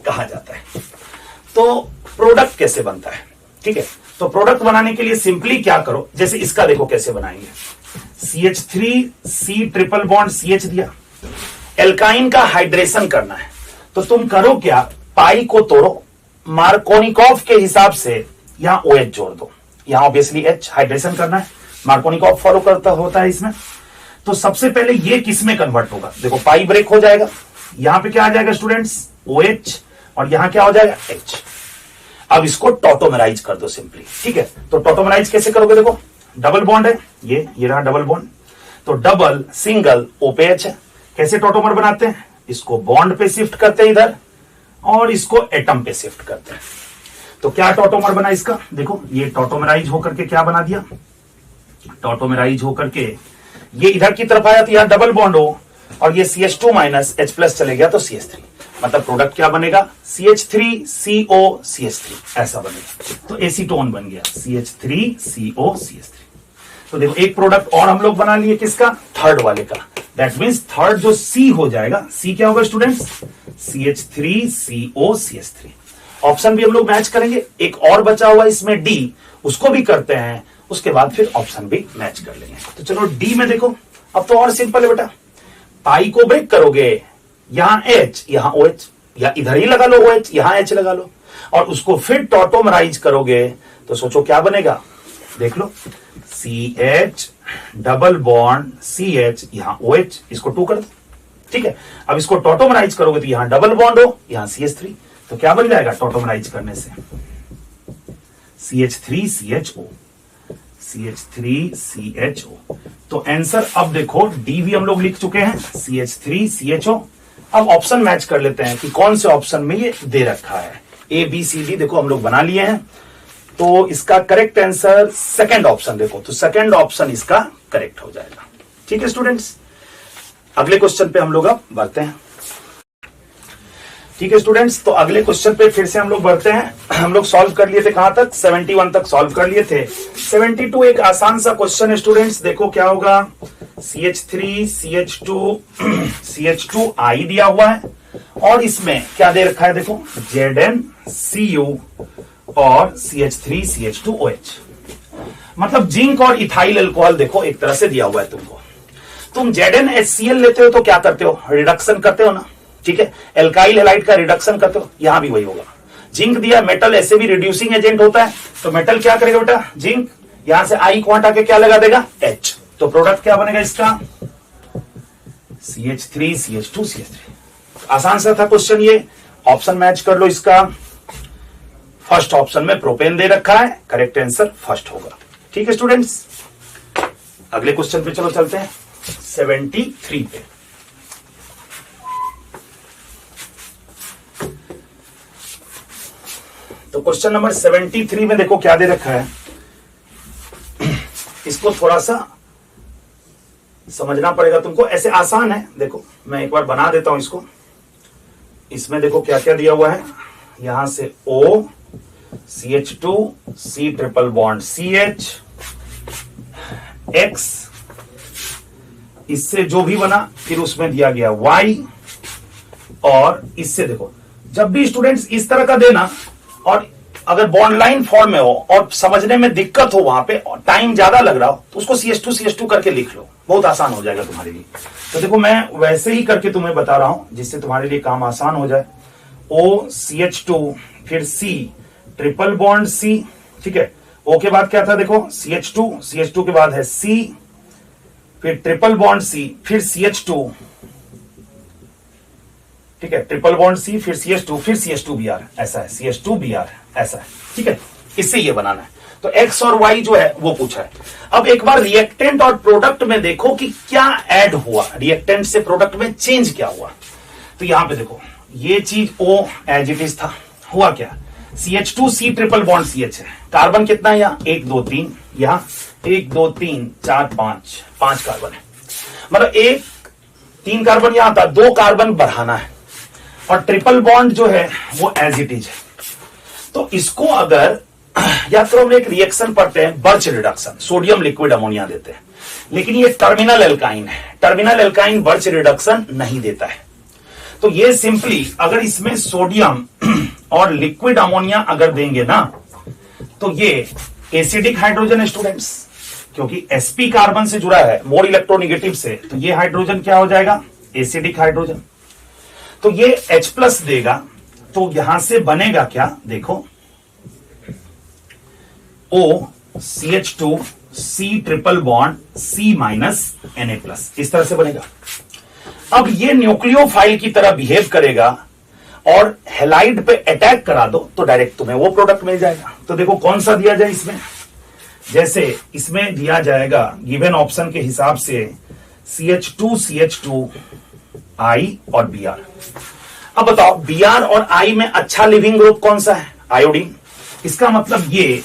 कहा जाता है। तो प्रोडक्ट कैसे बनता है, ठीक है, तो प्रोडक्ट बनाने के लिए सिंपली क्या करो, जैसे इसका देखो कैसे बनाएंगे, CH3C ट्रिपल बॉन्ड CH दिया, एल्काइन का हाइड्रेशन करना है, तो तुम करो क्या, पाई को तोड़ो, मार्कोनिकॉफ के हिसाब से यहां OH जोड़ दो, यहां ऑब्वियसली H हाइड्रेशन करना है, मार्कोनिकॉफ फॉलो करता होता है इसमें। तो सबसे पहले ये किस में कन्वर्ट होगा, देखो पाई ब्रेक हो जाएगा, यहां पे क्या आ जाएगा स्टूडेंट्स, OH, और यहां क्या हो जाएगा H। अब इसको टॉटोमराइज कर दो सिंपली, ठीक है। तो टॉटोमराइज कैसे करोगे, देखो डबल बॉन्ड है, ये रहा डबल बॉन्ड, तो डबल सिंगल O पे H है। कैसे टॉटोमर बनाते हैं, इसको बॉन्ड पे शिफ्ट करते हैं इधर और इसको एटम पे शिफ्ट करते हैं। तो क्या टॉटोमर बना इसका, देखो ये टॉटोमराइज होकर के क्या बना दिया, टॉटोमराइज होकर के ये इधर की तरफ आया तो यहां डबल बॉन्ड हो और ये CH2 माइनस H प्लस चले गया तो CH3, मतलब प्रोडक्ट क्या बनेगा, CH3CO CH3 ऐसा बनेगा। तो एसीटोन बन गया CH3CO CH3। तो देखो एक प्रोडक्ट और हम लोग बना लिए किसका, थर्ड वाले का। दैट मीन्स थर्ड जो C हो जाएगा, C क्या होगा स्टूडेंट्स, CH3CO CH3। ऑप्शन भी हम लोग मैच करेंगे, एक और बचा हुआ इसमें D, उसको भी करते हैं, उसके बाद फिर ऑप्शन भी मैच कर लेंगे। तो चलो D में देखो, अब तो और सिंपल है बेटा, पाई को ब्रेक करोगे, यहां H यहां OH, या इधर ही लगा लो OH यहां H लगा लो, और उसको फिर टॉटोमराइज करोगे तो सोचो क्या बनेगा, देख लो CH डबल बॉन्ड CH यहां OH, इसको 2 कर दो, ठीक है। अब इसको टॉटोमराइज करोगे तो यहां डबल बॉन्ड हो, यहां CH3, तो क्या बन जाएगा टॉटोमराइज करने से, CH3CHO CH3CHO। तो आंसर अब देखो डी भी हम लोग लिख चुके हैं, CH3CHO। अब ऑप्शन मैच कर लेते हैं कि कौन से ऑप्शन में ये दे रखा है, ABCD देखो हम लोग बना लिए हैं। तो इसका करेक्ट आंसर सेकंड ऑप्शन देखो, तो सेकंड ऑप्शन इसका करेक्ट हो जाएगा, ठीक है स्टूडेंट्स। अगले क्वेश्चन पे हम लोग अब बढ़ते हैं, ठीक है स्टूडेंट्स। तो अगले क्वेश्चन पे फिर से हम लोग बढ़ते हैं। हम लोग सॉल्व कर लिए थे कहां तक, 71 तक सॉल्व कर लिए थे। 72 एक आसान सा क्वेश्चन है स्टूडेंट्स, देखो क्या होगा, CH3CH2 दिया हुआ है और इसमें क्या दे रखा है, देखो ZnCu और CH3CH2OH, मतलब जिंक और इथाइल अल्कोहल देखो एक तरह से दिया हुआ है तुमको। तुम ZnHCl लेते हो तो क्या करते हो, रिडक्शन करते हो ना, ठीक है, एल्काइल हैलाइड का रिडक्शन करते हो, यहां भी वही होगा। जिंक दिया, मेटल ऐसे भी रिड्यूसिंग एजेंट होता है, तो मेटल क्या करेगा बेटा, जिंक, यहां से आई को हटा के क्या लगा देगा H, तो प्रोडक्ट क्या बनेगा इसका, CH3CH2CH3। आसान सा था क्वेश्चन ये, ऑप्शन मैच कर लो इसका। फर्स्ट ऑप्शन में प्रोपेन दे रखा है, करेक्ट आंसर फर्स्ट होगा, ठीक है स्टूडेंट्स। अगले क्वेश्चन पे चलो चलते हैं, 73 पे। तो क्वेश्चन नंबर 73 में देखो क्या दे रखा है, इसको थोड़ा सा समझना पड़ेगा तुमको, ऐसे आसान है, देखो मैं एक बार बना देता हूं इसको। इसमें देखो क्या क्या दिया हुआ है, यहां से O CH2 C triple bond CH X, इससे जो भी बना फिर उसमें दिया गया Y, और इससे देखो जब भी स्टूडेंट्स इस तरह का देना, और अगर बॉन्ड लाइन फॉर्म में हो और समझने में दिक्कत हो, वहां पे टाइम ज्यादा लग रहा हो, तो उसको CH2 करके लिख लो, बहुत आसान हो जाएगा तुम्हारे लिए। तो देखो मैं वैसे ही करके तुम्हें बता रहा हूं जिससे तुम्हारे लिए काम आसान हो जाए। O CH2 फिर C ट्रिपल बॉन्ड C, ठीक है, O के बाद क्या था देखो CH2 के बाद है C, फिर ट्रिपल बॉन्ड C, फिर CH2, ठीक है, ट्रिपल बॉन्ड C, फिर CH2, फिर CH2Br, ऐसा है, CH2Br ऐसा है, ठीक है, इससे ये बनाना है। तो X और Y जो है वो पूछा है। अब एक बार रिएक्टेंट और प्रोडक्ट में देखो कि क्या ऐड हुआ, रिएक्टेंट से प्रोडक्ट में चेंज क्या हुआ। तो यहां पे देखो ये चीज O एज इट इज था, हुआ क्या, CH2C ट्रिपल बॉन्ड CH है, कार्बन कितना है यहाँ 1 2 3, यहाँ 1 2 3 4 5 कार्बन है, मतलब 3 कार्बन यहां था, 2 कार्बन बढ़ाना है, और ट्रिपल बॉन्ड जो है वो एज इट इज है। तो इसको अगर या तो हम एक रिएक्शन पढ़ते हैं birch reduction, sodium liquid ammonia देते हैं, लेकिन ये टर्मिनल एल्काइन है, टर्मिनल एल्काइन बर्च रिडक्शन नहीं देता है। तो ये सिंपली अगर इसमें सोडियम और लिक्विड अमोनिया अगर देंगे ना, तो ये एसिडिक हाइड्रोजन है स्टूडेंट्स, क्योंकि sp कार्बन से जुड़ा है मोर इलेक्ट्रोनिगेटिव से, तो ये हाइड्रोजन क्या हो जाएगा, एसिडिक हाइड्रोजन। तो ये H प्लस देगा, तो यहां से बनेगा क्या, देखो O CH2 C triple bond C minus Na plus, इस तरह से बनेगा। अब ये न्यूक्लियोफाइल की तरह बिहेव करेगा और हेलाइड पे अटैक करा दो तो डायरेक्ट तुम्हें वो प्रोडक्ट मिल जाएगा। तो देखो कौन सा दिया जाए इसमें, जैसे इसमें दिया जाएगा गिवन ऑप्शन के हिसाब से CH2 आई और Br। अब बताओ Br और आई में अच्छा लिविंग ग्रुप कौन सा है, आयोडीन। इसका मतलब ये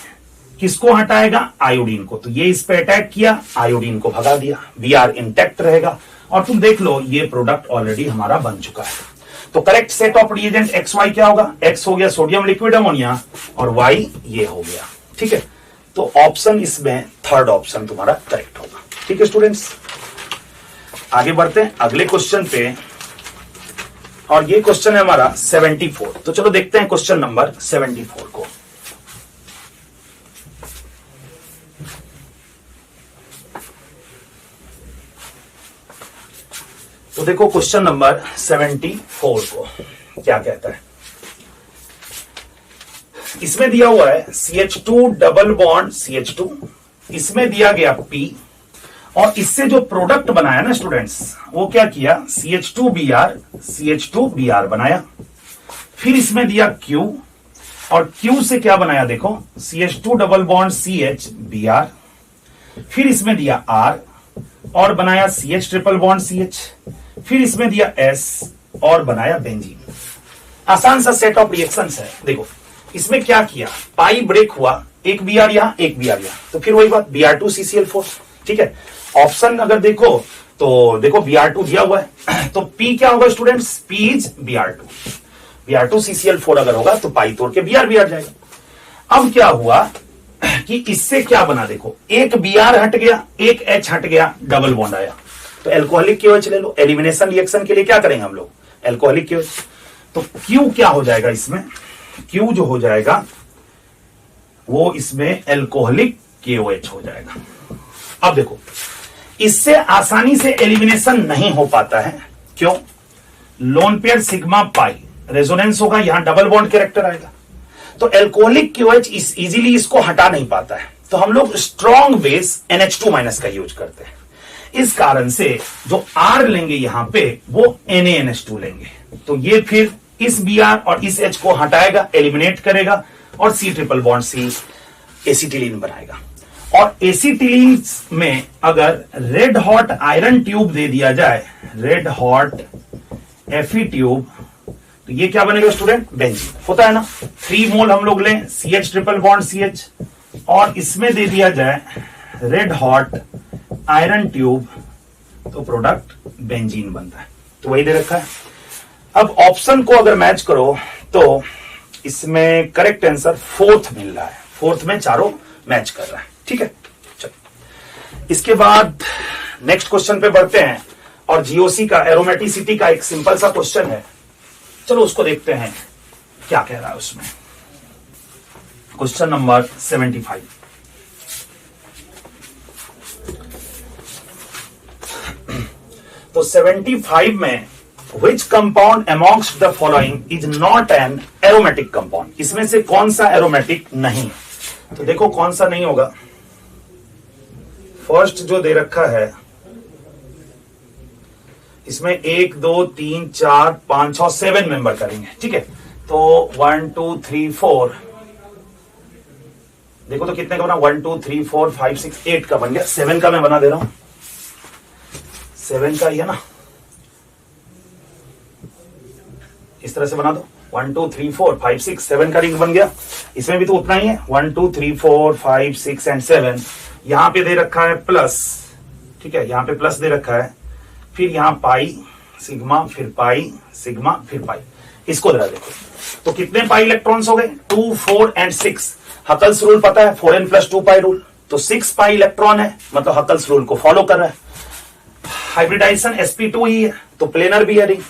किसको हटाएगा, आयोडीन को। तो ये इस पे अटैक किया, आयोडीन को भगा दिया, Br इंटैक्ट रहेगा। और तुम देख लो ये प्रोडक्ट ऑलरेडी हमारा बन चुका है। तो correct set of reagent XY क्या होगा, X हो गया सोडियम लिक्विड अमोनिया और Y ये हो गया। ठीक है, तो ऑप्शन इसमें थर्ड ऑप्शन तुम्हारा करेक्ट होगा। ठीक है स्टूडेंट्स, आगे बढ़ते हैं अगले क्वेश्चन पे, और ये क्वेश्चन है हमारा 74। तो चलो देखते हैं क्वेश्चन नंबर 74 को। तो देखो क्वेश्चन नंबर 74 को क्या कहता है। इसमें दिया हुआ है CH2 डबल बॉन्ड CH2, इसमें दिया गया P, और इससे जो प्रोडक्ट बनाया ना स्टूडेंट्स, वो क्या किया, CH2Br बनाया। फिर इसमें दिया Q, और Q से क्या बनाया देखो, CH2 double bond CH Br। फिर इसमें दिया R और बनाया CH ट्रिपल बॉन्ड CH। फिर इसमें दिया S और बनाया बेंजीन। आसान सा सेट ऑफ रिएक्शंस है। देखो इसमें क्या किया, पाई ब्रेक हुआ, एक Br यहां एक Br यहां, तो फिर वही बात Br2CCl4। ठीक है, ऑप्शन अगर देखो तो देखो Br2 दिया हुआ है, तो P क्या होगा स्टूडेंट्स, P इज Br2CCl4 अगर होगा तो पाई तोड़ के Br आ जाएगा। अब क्या हुआ कि इससे क्या बना, देखो एक Br हट गया, एक H हट गया, डबल बॉन्ड आया। तो एल्कोहलिक KOH ले लो, एलिमिनेशन रिएक्शन के लिए क्या करेंगे हम लोग, एल्कोहलिक KOH। तो Q क्या हो जाएगा इसमें, Q जो हो जाएगा वो इसमें एल्कोहलिक KOH हो जाएगा। अब देखो इससे आसानी से एलिमिनेशन नहीं हो पाता है, क्यों, lone pair sigma pi resonance होगा, यहां डबल बॉन्ड कैरेक्टर आएगा, तो एल्कोहलिक KOH इजीली इसको हटा नहीं पाता है। तो हम लोग स्ट्रॉन्ग बेस NH2- का यूज करते हैं। इस कारण से जो R लेंगे यहां पे वो NaNH2 लेंगे, तो ये फिर इस Br और इस H को हटाएगा, एलिमिनेट करेगा, और C triple bond C acetylene बनाएगा। और एसिटिलीन में अगर रेड हॉट आयरन ट्यूब दे दिया जाए, रेड हॉट Fe ट्यूब, तो ये क्या बनेगा स्टूडेंट, बेंजीन होता है ना। 3 मोल हम लोग लें CH ट्रिपल बॉन्ड CH, और इसमें दे दिया जाए रेड हॉट आयरन ट्यूब, तो प्रोडक्ट बेंजीन बनता है। तो वही दे रखा है। अब ऑप्शन को अगर मैच करो तो इसमें करेक्ट आंसर फोर्थ मिल रहा है, फोर्थ में चारों मैच कर रहा है। ठीक है, चलो इसके बाद नेक्स्ट क्वेश्चन पे बढ़ते हैं, और जीओसी का एरोमेटिसिटी का एक सिंपल सा क्वेश्चन है। चलो उसको देखते हैं क्या कह रहा है उसमें। Question number 75। तो 75 में which compound amongst the following is not an aromatic compound, इसमें से कौन सा एरोमेटिक नहीं। तो देखो कौन सा नहीं होगा, फर्स्ट जो दे रखा है इसमें 1 2 3 4 5 6 7 मेंबर करेंगे। ठीक है, तो 1 2 3 4, देखो तो कितने का बना, 1 2 3 4 5 6 8 का बन गया। 7 का मैं बना दे रहा हूं, 7 का ही है ना, इस तरह से बना दो, 1 2 3 4 5 6 7 का रिंग बन गया। इसमें भी तो उतना ही है, 1 2 3 4 5 6 एंड 7। यहां पे दे रखा है प्लस, ठीक है, यहां पे प्लस दे रखा है, फिर यहां पाई सिग्मा, फिर पाई सिग्मा, फिर पाई। इसको जरा देखो तो कितने पाई इलेक्ट्रॉन्स हो गए, 2 4 एंड 6। हकल्स रूल पता है, 4n + 2 पाई रूल, तो 6 पाई इलेक्ट्रॉन है, मतलब हकल्स रूल को फॉलो कर रहा है। हाइब्रिडाइजेशन sp2 ही है, तो प्लेनर भी है रिंग,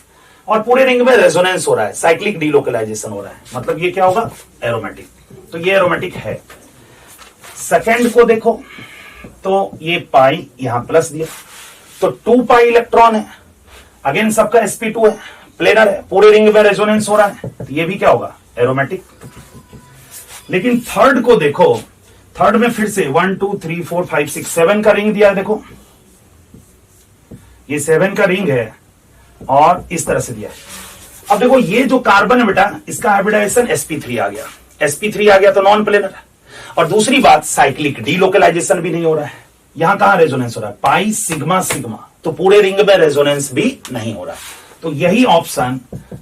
और पूरे रिंग में रेजोनेंस हो रहा है, साइक्लिक डीलोकलाइजेशन हो रहा है, मतलब ये क्या होगा, एरोमेटिक। तो ये एरोमेटिक है। सेकेंड को देखो तो ये पाई यहां प्लस दिया, तो 2 पाई इलेक्ट्रॉन है, अगेन सबका sp2 है, प्लेनर है, पूरे रिंग में रेजोनेंस हो रहा है, तो ये भी क्या होगा, एरोमेटिक। लेकिन थर्ड को देखो, थर्ड में फिर से 1 2 3 4 5 6 7 का रिंग दिया है, देखो ये 7 का रिंग है और इस तरह से दिया है। अब देखो ये जो कार्बन है बेटा, इसका हाइब्रिडाइजेशन sp3 आ गया, sp3 आ गया तो नॉन प्लेनर है। और दूसरी बात, साइक्लिक डीलोकलाइजेशन भी नहीं हो रहा है। यहां कहां रेजोनेंस हो रहा है? पाई सिग्मा सिग्मा, तो पूरे रिंग में रेजोनेंस भी नहीं हो रहा है। तो यही ऑप्शन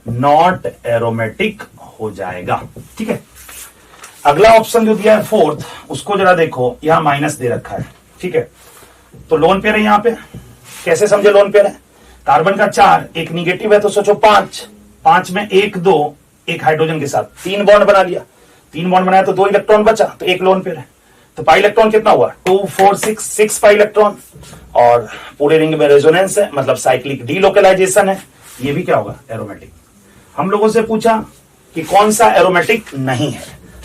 नॉट एरोमेटिक हो जाएगा। ठीक है, अगला ऑप्शन जो दिया है फोर्थ, उसको जरा देखो, यहां माइनस दे रखा है। ठीक है, तो लोन पेयर है यहां पे, कैसे समझे लोन पेयर है? कार्बन का 4, एक निगेटिव है तो सोचो 5, 5 में 1 2, एक हाइड्रोजन के साथ 3 बॉन्ड बना लिया, 3 बॉन्ड बनाया तो 2 इलेक्ट्रॉन बचा, तो एक लोन पेयर है। तो पाई इलेक्ट्रॉन कितना हुआ? 2 4 6 पाई इलेक्ट्रॉन, और पूरे रिंग में रेजोनेंस है, मतलब साइक्लिक डीलोकलाइजेशन है। ये भी क्या होगा? एरोमेटिक। हम लोगों से पूछा कि कौन सा एरोमेटिक नहीं है,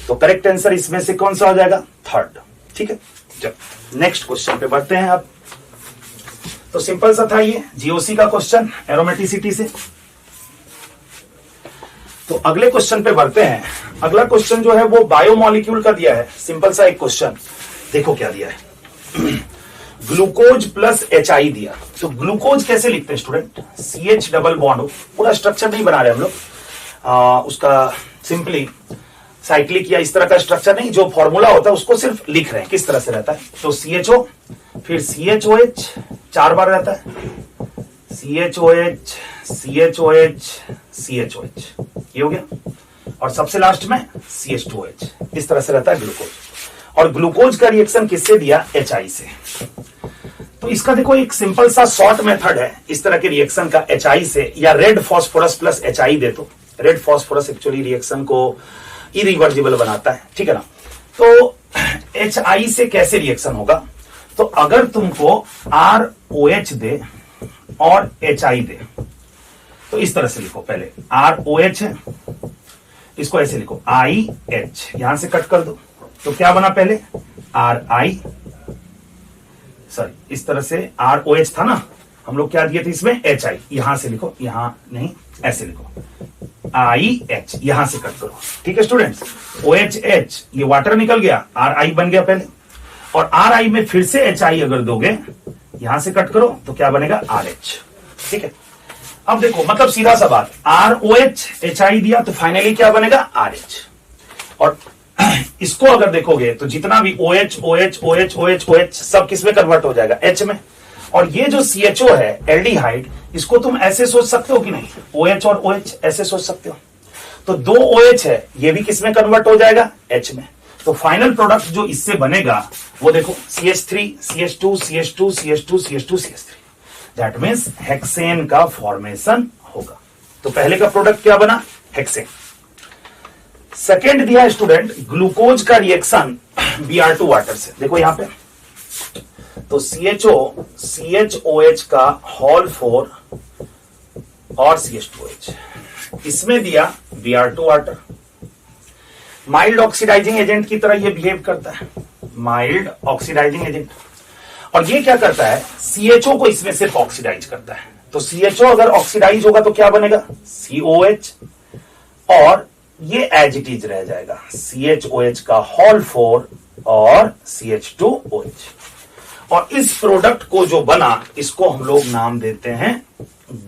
तो करेक्ट आंसर इसमें से कौन सा हो जाएगा? थर्ड। ठीक है, चलो नेक्स्ट क्वेश्चन पे बढ़ते हैं। अब तो सिंपल सा था ये जीओसी का क्वेश्चन एरोमेटिसिटी से। तो अगले क्वेश्चन पे बढ़ते हैं। अगला क्वेश्चन जो है वो बायोमोलिक्यूल का दिया है, सिंपल सा एक क्वेश्चन। देखो क्या दिया है, ग्लूकोज प्लस HI दिया। तो ग्लूकोज कैसे लिखते हैं स्टूडेंट? CH डबल बॉन्ड हो, पूरा स्ट्रक्चर नहीं बना रहे हम लोग, उसका सिंपली साइक्लिक या इस तरह का स्ट्रक्चर नहीं, जो फॉर्मूला होता है उसको सिर्फ लिख रहे हैं किस तरह से रहता है। तो CHO, फिर CHOH 4 बार रहता है, CHOH CHOH CHOH, ये हो गया, और सबसे लास्ट में CH2OH। इस तरह से रहता है ग्लूकोज। और ग्लूकोज का रिएक्शन किससे दिया? HI से। तो इसका देखो एक सिंपल सा शॉर्ट मेथड है इस तरह के रिएक्शन का HI से, या रेड फॉस्फोरस प्लस HI दे दो। रेड फॉस्फोरस एक्चुअली रिएक्शन को इरिवर्सिबल बनाता है, ठीक है ना। तो HI से कैसे रिएक्शन होगा? तो अगर तुमको ROH दे और HI दे, तो इस तरह से लिखो, पहले ROH है, इसको ऐसे लिखो IH, यहां से कट कर दो, तो क्या बना? पहले RI, सॉरी इस तरह से ROH था ना, हम लोग क्या दिए थे इसमें? HI, यहां से लिखो, यहां नहीं ऐसे लिखो IH, यहां से कट करो। ठीक है स्टूडेंट्स, OHH ये वाटर निकल गया, RI बन गया पहले, और RI में फिर से HI अगर दोगे, यहां से कट करो तो क्या बनेगा? RH। ठीक है, अब देखो मतलब सीधा सा बात, ROH HI दिया तो फाइनली क्या बनेगा? RH। और इसको अगर देखोगे तो जितना भी OH OH OH OH OH सब किस में कन्वर्ट हो जाएगा? H में। और ये जो CHO है एल्डिहाइड, इसको तुम ऐसे सोच सकते हो कि नहीं? OH और OH ऐसे सोच सकते हो। तो 2 OH है, ये भी किस में कन्वर्ट हो जाएगा? H में। तो फाइनल प्रोडक्ट जो इससे बनेगा वो देखो CH3 CH2 CH2 CH2 CH2 CH3, that means hexane का फॉर्मेशन होगा। तो पहले का प्रोडक्ट क्या बना? हेक्सेन। सेकेंड दिया स्टूडेंट ग्लूकोज का रिएक्शन Br2 वाटर से। देखो यहां पे तो CHO CHOH का होल 4 और CH2OH, इसमें दिया Br2 water. Mild oxidising agent की तरह ये बिहेव करता है, माइल्ड ऑक्सीडाइजिंग एजेंट। और ये क्या करता है? CHO को इसमें सिर्फ ऑक्सीडाइज करता है। तो CHO अगर ऑक्सीडाइज होगा तो क्या बनेगा? COH, और ये एज इट इज रह जाएगा, CHOH का होल 4 और CH2OH। और इस प्रोडक्ट को जो बना, इसको हम लोग नाम देते हैं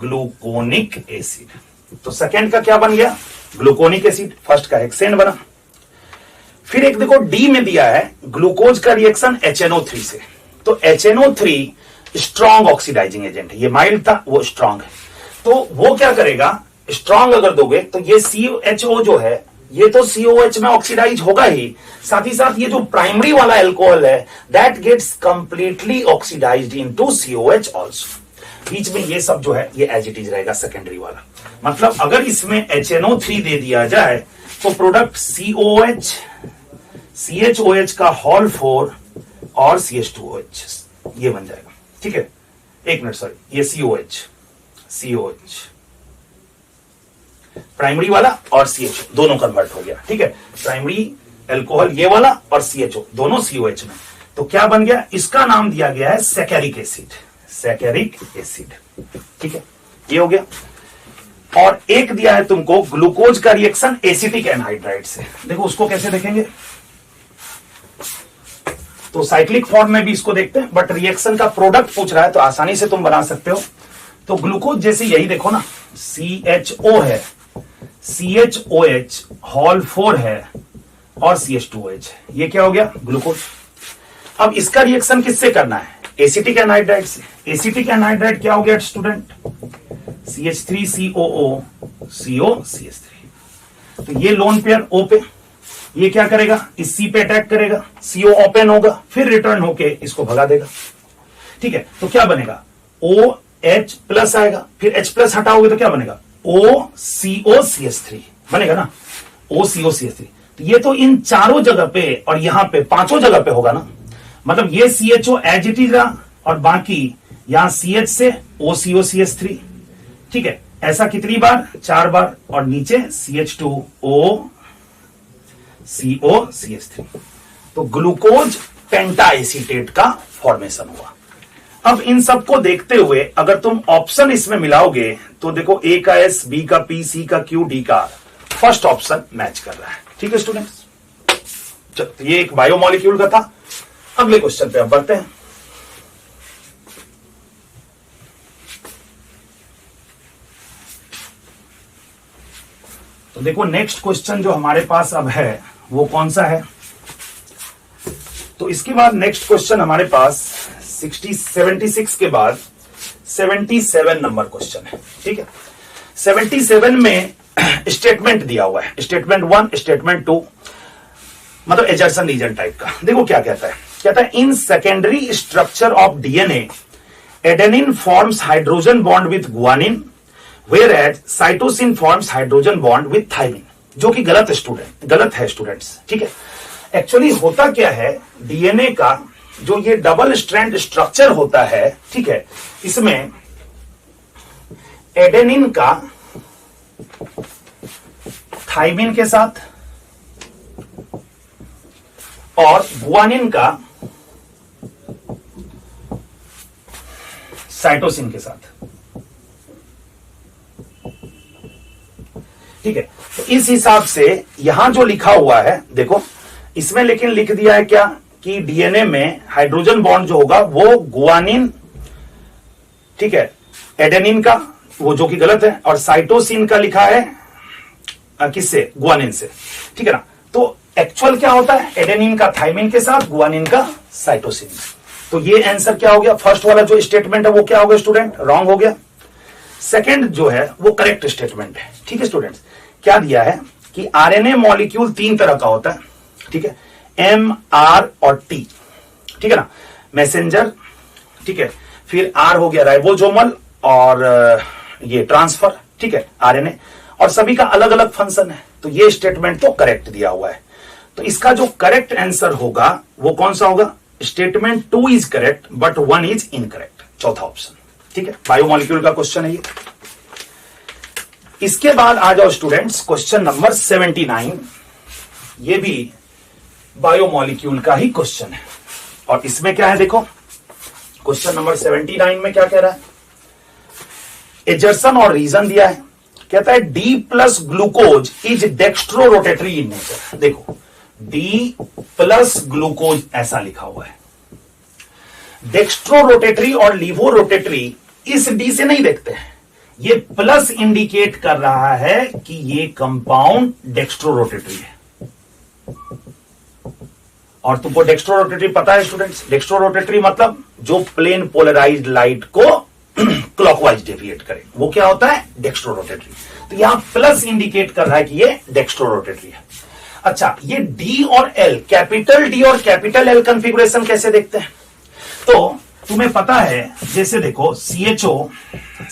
ग्लूकोनिक एसिड। तो सेकेंड का क्या बन गया? Gluconic acid. फर्स्ट का हेक्सेन बना। फिर एक देखो डी में दिया है ग्लूकोज का रिएक्शन HNO3 से। तो HNO3 स्ट्रॉन्ग ऑक्सीडाइजिंग एजेंट है, ये माइल्ड था, वो स्ट्रॉन्ग है। तो वो क्या करेगा? स्ट्रॉन्ग अगर दोगे तो ये CHO जो है, ये तो COH में ऑक्सीडाइज होगा ही, साथ ही साथ ये जो प्राइमरी वाला अल्कोहल है that gets completely oxidised into COH also. बीच में ये सब जो है ये एज इट इज रहेगा सेकेंडरी वाला। मतलब अगर इसमें HNO3 दे दिया जाए तो प्रोडक्ट COH CHOH का होल 4 और CH2OH ये बन जाएगा। ठीक है, एक मिनट, सॉरी, ये COH प्राइमरी वाला और CHO दोनों कन्वर्ट हो गया। ठीक है, प्राइमरी अल्कोहल ये वाला और CHO दोनों COH में। तो क्या बन गया? इसका नाम दिया गया है सैकेरिक एसिड, सैकेरिक एसिड। ठीक है, ये हो गया। और एक दिया है तुमको ग्लूकोज का रिएक्शन एसिटिक एनहाइड्राइड से। देखो उसको कैसे देखेंगे? तो साइक्लिक फॉर्म में भी इसको देखते हैं, बट रिएक्शन का प्रोडक्ट पूछ रहा है तो आसानी से तुम बना सकते हो। तो ग्लूकोज जैसे यही देखो ना, CHO है, CHOH हॉल 4 है और CH2OH, ये क्या हो गया? ग्लूकोज। अब इसका रिएक्शन किससे करना है? एसिटिक एनहाइड्राइड से। एसिटिक एनहाइड्राइड क्या हो गया स्टूडेंट? CH3COO CO CH3। तो ये लोन पेयर O पे, ये क्या करेगा? इस C पे अटैक करेगा, CO ओपन होगा, फिर रिटर्न होके इसको भगा देगा। ठीक है, तो क्या बनेगा? OH प्लस आएगा, फिर H प्लस हटाओगे तो क्या बनेगा? OCOCH3 बनेगा ना, OCOCH3। तो ये तो इन चारों जगह पे और यहां पे पांचों जगह पे होगा ना, मतलब ये CHO एज इट इज रहा और बाकी यहां CH से OCOCH3। ठीक है, ऐसा कितनी बार? 4 बार, और नीचे CH2O COCH3। तो ग्लूकोज पेंटाएसीटेट का फॉर्मेशन हुआ। अब इन सबको देखते हुए अगर तुम ऑप्शन इसमें मिलाओगे तो देखो A का S, B का P, C का Q, D का R, फर्स्ट ऑप्शन मैच कर रहा है। ठीक है स्टूडेंट्स, तो ये एक बायोमोलिक्यूल का था। अगले क्वेश्चन पे अब बढ़ते हैं। तो देखो नेक्स्ट क्वेश्चन जो हमारे पास अब है वो कौन सा है? तो इसके बाद नेक्स्ट क्वेश्चन हमारे पास 76 के बाद 77 नंबर क्वेश्चन है। ठीक है, 77 में स्टेटमेंट दिया हुआ है, स्टेटमेंट 1, स्टेटमेंट 2, मतलब एजर्सन रीजन टाइप का। देखो क्या कहता है? कहता है in secondary structure of DNA adenine forms hydrogen bond with guanine whereas cytosine forms hydrogen bond with thymine, जो कि गलत है स्टूडेंट्स। ठीक है, एक्चुअली होता क्या है, डीएनए का जो ये डबल स्ट्रैंड स्ट्रक्चर होता है, ठीक है, इसमें एडेनिन का थाइमिन के साथ और गुआनिन का साइटोसिन के साथ। ठीक है, तो इस हिसाब से यहां जो लिखा हुआ है देखो, इसमें लेकिन लिख दिया है क्या कि डीएनए में हाइड्रोजन बॉन्ड जो होगा वो गुआनिन, ठीक है, एडेनिन का, वो जो कि गलत है, और साइटोसिन का लिखा है किससे? गुआनिन से। ठीक है ना, तो एक्चुअल क्या होता है? एडेनिन का थाइमिन के साथ, गुआनिन का साइटोसिन। तो ये आंसर क्या हो गया? फर्स्ट वाला जो स्टेटमेंट है वो क्या हो गया स्टूडेंट? रॉन्ग हो गया। सेकंड जो है वो करेक्ट स्टेटमेंट है। ठीक है स्टूडेंट्स, क्या दिया है कि आरएनए मॉलिक्यूल 3 तरह का होता है। ठीक है, एम, आर और टी। ठीक है ना, मैसेंजर, ठीक है, फिर आर हो गया राइबोसोमल और ये ट्रांसफर। ठीक है, आरएनए, और सभी का अलग अलग फंक्शन है। तो ये स्टेटमेंट तो करेक्ट दिया हुआ है। तो इसका जो करेक्ट आंसर होगा वो कौन सा होगा? Statement 2 is correct but 1 is incorrect, चौथा ऑप्शन। ठीक है, बायोमोलिक्यूल का क्वेश्चन है ये। इसके बाद आ जाओ स्टूडेंट्स क्वेश्चन नंबर 79। ये भी बायोमोलिक्यूल का ही क्वेश्चन है, और इसमें क्या है देखो, क्वेश्चन नंबर 79 में क्या कह रहा है? एजर्सन और रीजन दिया है। कहता है D plus glucose is dextro rotatory in nature. देखो D प्लस ग्लूकोज ऐसा लिखा हुआ है। डेक्स्ट्रो रोटेटरी और लीवो रोटेटरी इस D से नहीं देखते हैं, ये प्लस इंडिकेट कर रहा है कि ये कंपाउंड डेक्स्ट्रो रोटेटरी है। और तुमको डेक्स्ट्रो रोटेटरी पता है स्टूडेंट्स? डेक्स्ट्रो रोटेटरी मतलब जो प्लेन पोलराइज्ड लाइट को क्लॉकवाइज डेविएट करे, वो क्या होता है? Dextro rotatory. तो यहां प्लस इंडिकेट कर रहा है कि ये डेक्स्ट्रो रोटेटरी है। अच्छा, ये डी और एल, कैपिटल डी और कैपिटल एल कॉन्फ़िगरेशन कैसे देखते हैं? तो तुम्हें पता है, जैसे देखो CHO,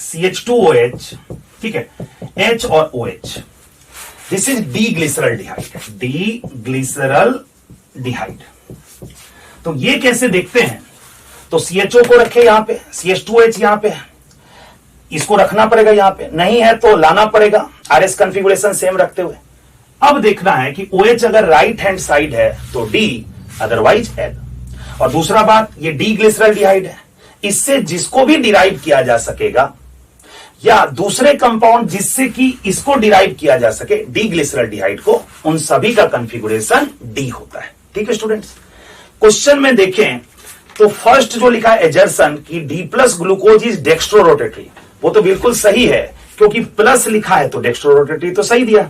CH2OH, ठीक है, H और OH, this is D glyceraldehyde, D glyceraldehyde. तो ये कैसे देखते हैं? तो CHO को रखे यहां पे, CH2OH यहां पे, इसको रखना पड़ेगा यहां पे, नहीं है तो लाना पड़ेगा RS कॉन्फ़िगरेशन सेम रखते हुए। अब देखना है कि OH अगर राइट हैंड साइड है तो D, अदरवाइज L। और दूसरा बात, ये डी ग्लिसरल डिहाइड है, इससे जिसको भी डिराइव किया जा सकेगा, या दूसरे कंपाउंड जिससे कि इसको डिराइव किया जा सके डी ग्लिसरल डिहाइड को, उन सभी का कॉन्फ़िगरेशन D होता है। ठीक है स्टूडेंट्स, क्वेश्चन में देखें तो फर्स्ट जो लिखा है एजर्सन की D plus glucose is dextro rotatory, वो तो बिल्कुल सही है क्योंकि प्लस लिखा है तो डेक्स्ट्रो रोटेटरी तो सही दिया।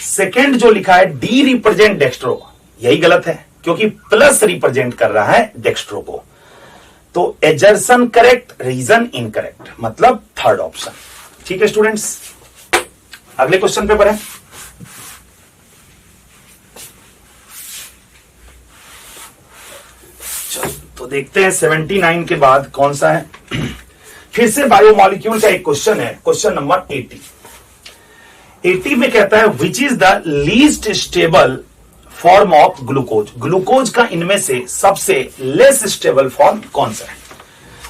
सेकेंड जो लिखा है डी रिप्रेजेंट डेक्स्ट्रो, यही गलत है क्योंकि प्लस रिप्रेजेंट कर रहा है डेक्स्ट्रो को। तो एजर्सन करेक्ट, रीजन इनकरेक्ट, मतलब थर्ड ऑप्शन। ठीक है स्टूडेंट्स, अगले क्वेश्चन पे बढ़े। चलो तो देखते हैं 79 के बाद कौन सा है। फिर से बायोमॉलिक्यूल का एक क्वेश्चन है, क्वेश्चन नंबर 80 में कहता है which is the least stable form of glucose. Glucose का इनमें से सबसे लेस स्टेबल फॉर्म कौन सा है?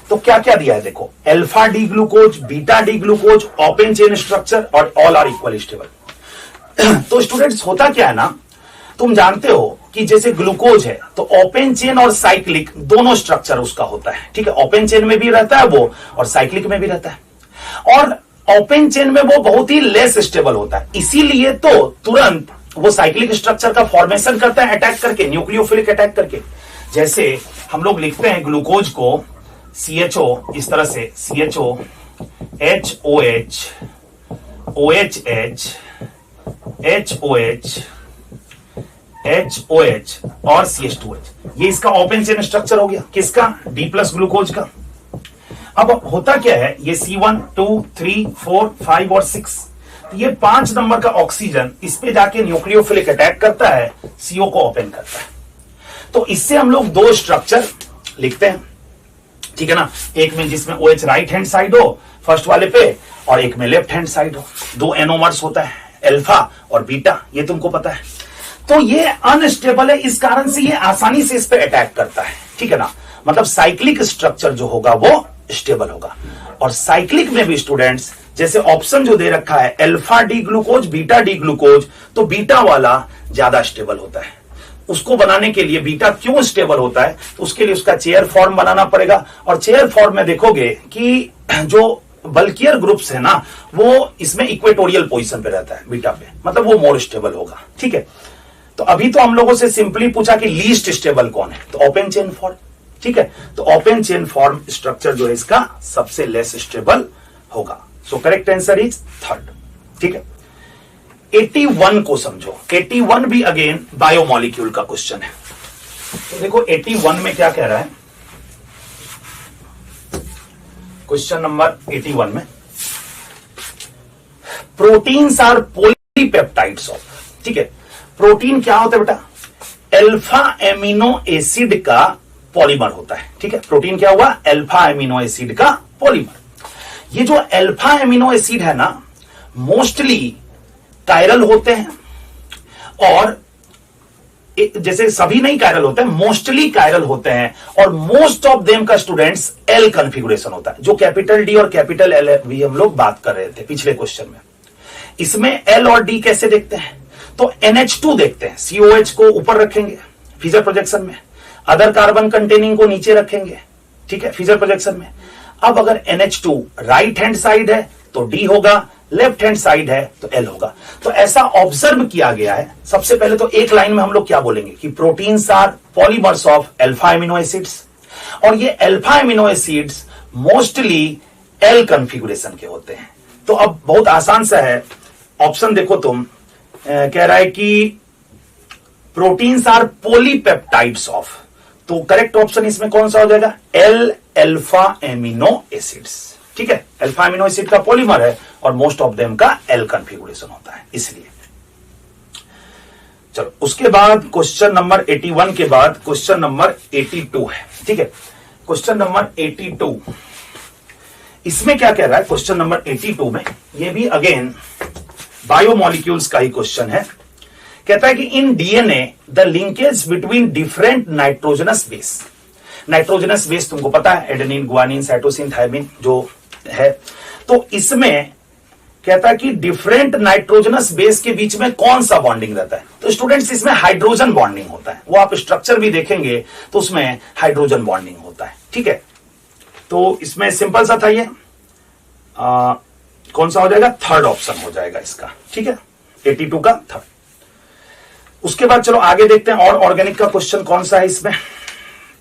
तो क्या क्या दिया है देखो, alpha D glucose, beta D glucose, open chain structure और ऑल आर इक्वल स्टेबल। तो स्टूडेंट्स होता क्या है ना, तुम जानते हो कि जैसे ग्लूकोज है तो ओपन चेन और साइक्लिक दोनों स्ट्रक्चर उसका होता है। ठीक है, ओपन चेन में भी रहता है वो और साइक्लिक में भी रहता है। और ओपन चेन में वो बहुत ही लेस स्टेबल होता है, इसीलिए तो तुरंत वो साइक्लिक स्ट्रक्चर का फॉर्मेशन करता है अटैक करके, न्यूक्लियोफिलिक अटैक करके। जैसे हम लोग लिखते हैं ग्लूकोज को CHO इस तरह से, CHO HOH OHH HOH HOH और CH2H, ये इसका ओपन चेन स्ट्रक्चर हो गया। किसका? D प्लस ग्लूकोज का। अब होता क्या है, ये C1 2 3 4 5 और 6, तो ये 5 नंबर का ऑक्सीजन इस पे जाके न्यूक्लियोफिलिक अटैक करता है, CO को ओपन करता है। तो इससे हम लोग दो स्ट्रक्चर लिखते हैं, ठीक है ना, एक में जिसमें OH राइट हैंड साइड हो फर्स्ट वाले पे, और एक में लेफ्ट हैंड साइड हो। दो एनोमर्स होता है, अल्फा और बीटा, ये तुमको पता है। तो ये अनस्टेबल है, इस कारण से ये आसानी से इस पे अटैक करता है, ठीक है ना। मतलब साइक्लिक स्ट्रक्चर जो होगा वो स्टेबल होगा। और साइक्लिक में भी स्टूडेंट्स जैसे ऑप्शन जो दे रखा है alpha D glucose, beta D glucose, तो बीटा वाला ज्यादा स्टेबल होता है। उसको बनाने के लिए बीटा क्यों स्टेबल होता है, तो उसके लिए उसका चेयर फॉर्म बनाना पड़ेगा। और चेयर फॉर्म में देखोगे कि जो बल्कियर ग्रुप्स है ना, वो इसमें इक्वेटोरियल पोजीशन पे रहता है बीटा पे, मतलब वो मोर स्टेबल होगा। ठीक है, तो अभी तो हम लोगों से सिंपली पूछा कि लीस्ट स्टेबल कौन है, तो ओपन चेन फॉर्म। ठीक है, तो ओपन चेन फॉर्म स्ट्रक्चर जो है इसका सबसे लेस स्टेबल होगा। So correct answer is third. ठीक है, 81 को समझो। 81 भी अगेन बायोमॉलिक्यूल का क्वेश्चन है। तो देखो 81 में क्या कह रहा है, क्वेश्चन नंबर 81 में प्रोटीन्स आर पॉलीपेप्टाइड्स ऑफ। ठीक है, प्रोटीन क्या होता है बेटा, अल्फा एमिनो एसिड का पॉलीमर होता है। ठीक है, प्रोटीन क्या हुआ, अल्फा एमिनो एसिड का पॉलीमर। ये जो अल्फा एमिनो एसिड है ना, मोस्टली कायरल होते हैं, और जैसे सभी नहीं कायरल होते हैं, मोस्टली कायरल होते हैं, और मोस्ट ऑफ देम का स्टूडेंट्स एल कॉन्फ़िगरेशन होता है। जो कैपिटल डी और कैपिटल एल भी हम लोग बात कर रहे थे पिछले क्वेश्चन में। इसमें एल और डी कैसे देखते हैं, तो NH2 देखते हैं, COH को ऊपर रखेंगे फिजर प्रोजेक्शन में, अदर कार्बन कंटेनिंग को नीचे रखेंगे। ठीक है, फिजर प्रोजेक्शन में। अब अगर NH2 राइट हैंड साइड है तो D होगा, लेफ्ट हैंड साइड है तो L होगा। तो ऐसा ऑब्जर्व किया गया है। सबसे पहले तो एक लाइन में हम लोग क्या बोलेंगे कि proteins are polymers of alpha amino acids, और ये alpha amino acids mostly L configuration के होते हैं। तो अब बहुत आसान सा है, ऑप्शन देखो तुम, कह रहा है कि प्रोटीन्स आर पॉलीपेप्टाइड्स ऑफ, तो करेक्ट ऑप्शन इसमें कौन सा हो जाएगा, L अल्फा एमिनो एसिड्स। ठीक है, अल्फा एमिनो एसिड का पॉलीमर है और मोस्ट ऑफ देम का L कॉन्फ़िगरेशन होता है, इसलिए। चलो उसके बाद क्वेश्चन नंबर 81 के बाद क्वेश्चन नंबर 82 है। ठीक है, क्वेश्चन नंबर 82, इसमें क्या कह रहा है, क्वेश्चन नंबर 82 में ये भी अगेन बायोमॉलिक्यूल्स का ही क्वेश्चन है। कहता है कि in DNA the linkage between different nitrogenous base. Nitrogenous base तुमको पता है, एडेनिन, गुआनिन, साइटोसिन, थायमिन जो है। तो इसमें कहता है कि डिफरेंट नाइट्रोजनस बेस के बीच में कौन सा बॉन्डिंग रहता है, तो स्टूडेंट्स इसमें हाइड्रोजन बॉन्डिंग होता है। वो आप स्ट्रक्चर भी देखेंगे तो उसमें हाइड्रोजन बॉन्डिंग होता है। ठीक है, तो इसमें सिंपल सा था ये, कौन सा हो जाएगा, थर्ड ऑप्शन हो जाएगा इसका। ठीक है, 82 का थर्ड। उसके बाद चलो आगे देखते हैं और ऑर्गेनिक का क्वेश्चन कौन सा है इसमें।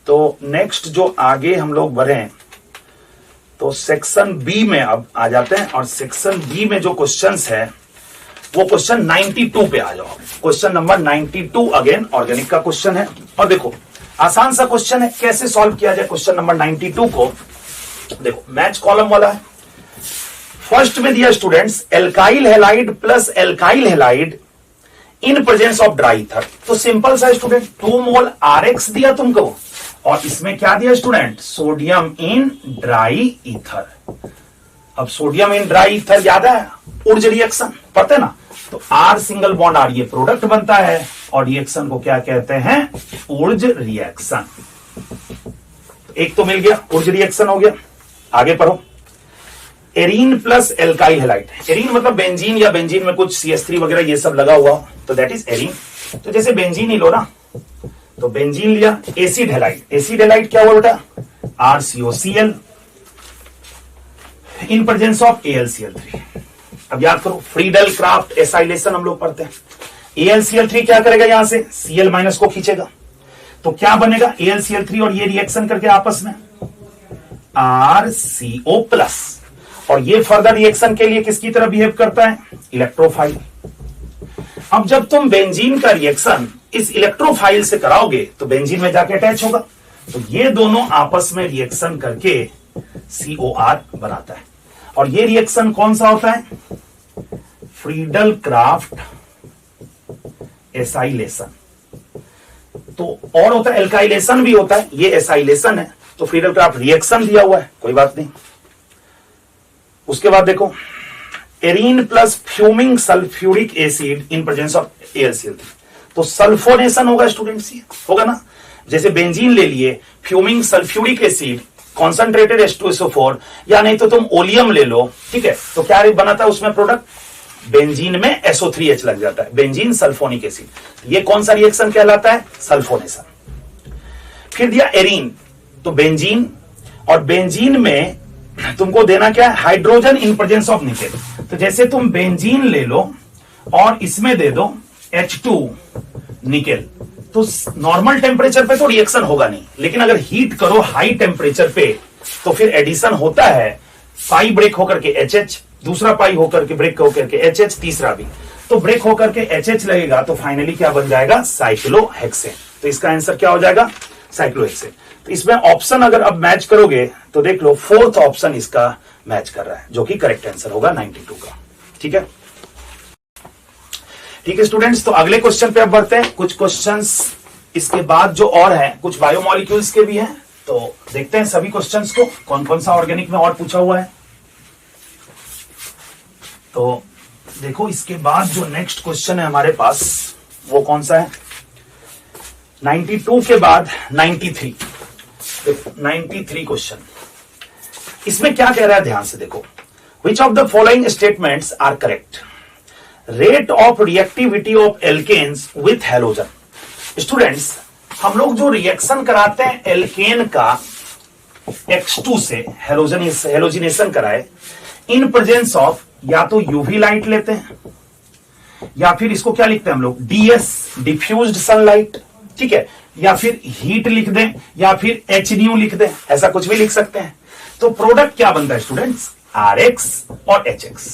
तो नेक्स्ट जो आगे हम लोग बढ़े, तो सेक्शन बी में अब आ जाते हैं और सेक्शन बी में जो क्वेश्चंस है वो क्वेश्चन 92 पे आ जाओ। क्वेश्चन नंबर 92 अगेन ऑर्गेनिक का क्वेश्चन है और देखो आसान सा क्वेश्चन है, कैसे सॉल्व किया जाए क्वेश्चन नंबर 92 को। देखो मैच कॉलम वाला है। फर्स्ट में दिया students alkyl halide plus alkyl halide in presence of dry ether. तो सिंपल सा स्टूडेंट 2 मोल RX दिया तुमको और इसमें क्या दिया student, sodium in dry ether. अब सोडियम इन ड्राई ईथर याद है ऊर्ज रिएक्शन पढ़ते ना, तो R सिंगल बॉन्ड R ये प्रोडक्ट बनता है और रिएक्शन को क्या कहते हैं, ऊर्ज रिएक्शन। एक तो मिल गया, ऊर्ज रिएक्शन हो गया। आगे पढ़ो, arene plus alkyl halide. Arene मतलब बेंजीन या बेंजीन में कुछ CH3 वगैरह ये सब लगा हुआ, तो दैट इज एरीन। तो जैसे बेंजीन ही लो ना, तो बेंजीन लिया। एसिड हैलाइड, एसिड हैलाइड क्या हुआ बेटा, RCOCl in presence of AlCl3। अब याद करो फ्रीडल क्राफ्ट एसाइलेशन हम लोग पढ़ते हैं। AlCl3 क्या करेगा, यहां से Cl माइनस को खींचेगा तो क्या बनेगा, AlCl3 और ये रिएक्शन करके आपस में RCO प्लस, और ये फर्दर रिएक्शन के लिए किसकी तरह बिहेव करता है, इलेक्ट्रोफाइल। अब जब तुम बेंजीन का रिएक्शन इस इलेक्ट्रोफाइल से कराओगे तो बेंजीन में जाके अटैच होगा, तो ये दोनों आपस में रिएक्शन करके COR बनाता है। और ये रिएक्शन कौन सा होता है, फ्रीडल क्राफ्ट एसाइलेशन। तो और होता है एल्काइलेशन भी होता है, ये एसाइलेशन है, तो फ्रीडल क्राफ्ट रिएक्शन दिया हुआ है, कोई बात नहीं। उसके बाद देखो arene plus fuming sulphuric acid in presence of AlCl3, तो सल्फोनेशन होगा स्टूडेंट्स, ये होगा ना। जैसे बेंजीन ले लिए, fuming sulphuric acid concentrated H2SO4, या नहीं तो तुम ओलियम ले लो, ठीक है, तो क्या बनाता है उसमें प्रोडक्ट, बेंजीन में SO3H लग जाता है, बेंजीन सल्फोनिक एसिड। ये कौन सा रिएक्शन कहलाता है, सल्फोनेशन। फिर दिया एरीन, तो बेंजीन, और बेंजीन में तुमको देना क्या है, hydrogen in presence of nickel. तो जैसे तुम बेंजीन ले लो और इसमें दे दो H2 निकेल, तो नॉर्मल टेम्परेचर पे तो रिएक्शन होगा नहीं, लेकिन अगर हीट करो हाई टेम्परेचर पे तो फिर एडिशन होता है। पाई ब्रेक होकर के HH, दूसरा पाई होकर के ब्रेक होकर के HH, तीसरा भी, तो ब्रेक होकर के HH लगेगा, तो फाइनली क्या बन जाएगा, साइक्लोहेक्सेन। तो इसका आंसर क्या हो जाएगा, साइक्लोहेक्सेन। तो इसमें ऑप्शन अगर अब मैच करोगे तो देख लो फोर्थ ऑप्शन इसका मैच कर रहा है, जो कि करेक्ट आंसर होगा 92 का। ठीक है, ठीक है स्टूडेंट्स, तो अगले क्वेश्चन पे अब बढ़ते हैं। कुछ क्वेश्चंस इसके बाद जो और हैं, कुछ बायोमोलिक्यूल्स के भी हैं, तो देखते हैं सभी क्वेश्चंस को, कौन कौन सा ऑर्गेनिक में और पूछा हुआ है। तो देखो इसके बाद जो नेक्स्ट क्वेश्चन है हमारे पास वो कौन सा है, 92 के बाद 93। 93 क्वेश्चन, इसमें क्या कह रहा है, ध्यान से देखो। Which of the following statements are correct, rate of reactivity of alkanes with halogen. Students हम लोग जो रिएक्शन कराते हैं एल्केन का X2 से, हेलोजिनेशन कराए इन प्रेजेंस ऑफ, या तो यूवी लाइट लेते हैं या फिर इसको क्या लिखते हैं हम लोग, DS डिफ्यूज्ड सनलाइट, ठीक है, या फिर हीट लिख दें या फिर HNu लिख दें, ऐसा कुछ भी लिख सकते हैं। तो प्रोडक्ट क्या बनता है स्टूडेंट्स, RX और HX।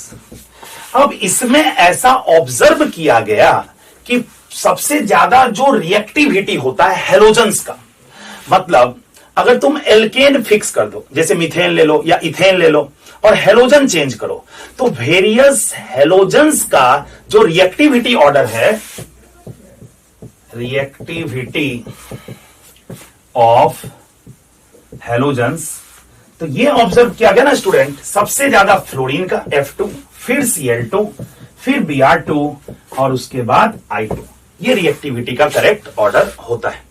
अब इसमें ऐसा ऑब्जर्व किया गया कि सबसे ज्यादा जो रिएक्टिविटी होता है हेलोजेंस का, मतलब अगर तुम एल्केन फिक्स कर दो, जैसे मीथेन ले लो या इथेन ले लो, और हेलोजन चेंज करो, तो वेरियस हेलोजेंस का जो रिएक्टिविटी ऑर्डर है, रिएक्टिविटी ऑफ हेलोजेंस, तो ये ऑब्जर्व किया गया ना स्टूडेंट, सबसे ज्यादा फ्लोरीन का F2, फिर Cl2, फिर Br2 और उसके बाद I2। ये रिएक्टिविटी का करेक्ट ऑर्डर होता है।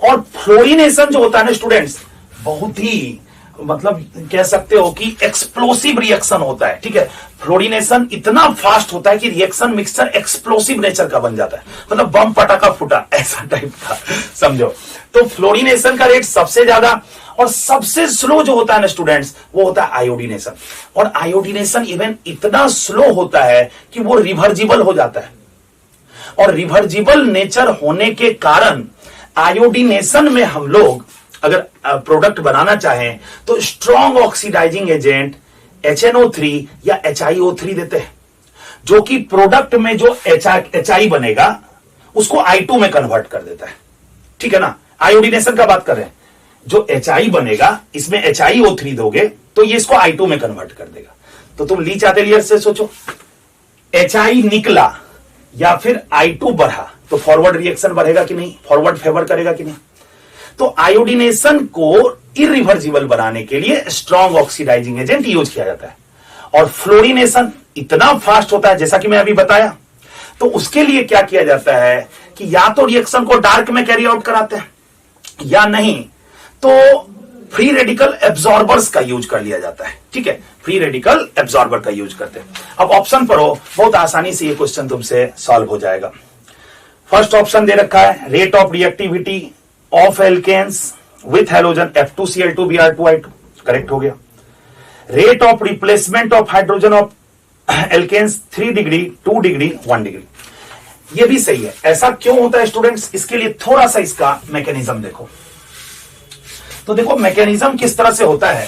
और फ्लोरिनेशन जो होता है ना स्टूडेंट्स, बहुत ही मतलब कह सकते हो कि एक्सप्लोसिव रिएक्शन होता है, ठीक है। फ्लोरिनेशन इतना फास्ट होता है कि रिएक्शन मिक्सचर एक्सप्लोसिव नेचर का बन जाता है, मतलब बम पटाखा फूटा ऐसा टाइप का, समझो। तो फ्लोरिनेशन का रेट सबसे ज्यादा, और सबसे स्लो जो होता है ना स्टूडेंट्स, वो होता है आयोडीनेशन। और आयोडीनेशन इवन इतना स्लो होता है कि वो रिवर्जिबल हो जाता है, और रिवर्जिबल नेचर होने के कारण आयोडीनेशन में हम लोग अगर प्रोडक्ट बनाना चाहें तो स्ट्रॉन्ग ऑक्सीडाइजिंग एजेंट HNO3 या HiO3 देते हैं, जो कि प्रोडक्ट में जो HI बनेगा उसको I2 में कन्वर्ट कर देता है। ठीक है ना, आयोडीनेशन का बात कर रहे हैं। जो HI बनेगा इसमें HiO3 दोगे तो ये इसको I2 में कन्वर्ट कर देगा। तो तुम ली चाहते लेयर से सोचो, HI निकला या फिर I2 बढ़ा तो फॉरवर्ड रिएक्शन बढ़ेगा कि नहीं, फॉरवर्ड फेवर करेगा कि नहीं। तो आयोडीनेशन को इरिवर्सिबल बनाने के लिए स्ट्रॉन्ग ऑक्सीडाइजिंग एजेंट यूज किया जाता है। और फ्लोरिनेशन इतना फास्ट होता है जैसा कि मैं अभी बताया, तो उसके लिए क्या किया जाता है कि या तो रिएक्शन को डार्क में कैरी आउट कराते हैं या नहीं तो फ्री रेडिकल एब्जॉर्बर्स का यूज कर लिया जाता है। ठीक है, फ्री रेडिकल एब्जॉर्बर का यूज करते हैं। अब ऑप्शन पढ़ो, बहुत आसानी से ये क्वेश्चन तुमसे सॉल्व हो जाएगा। फर्स्ट ऑप्शन दे रखा है rate of reactivity of alkanes with halogen F2Cl2Br2I2, correct हो गया। Rate of replacement of hydrogen of alkanes 3 degree 2 degree 1 degree, ये भी सही है। ऐसा क्यों होता है स्टूडेंट्स, इसके लिए थोड़ा सा इसका मैकेनिज्म देखो। तो देखो मैकेनिज्म किस तरह से होता है।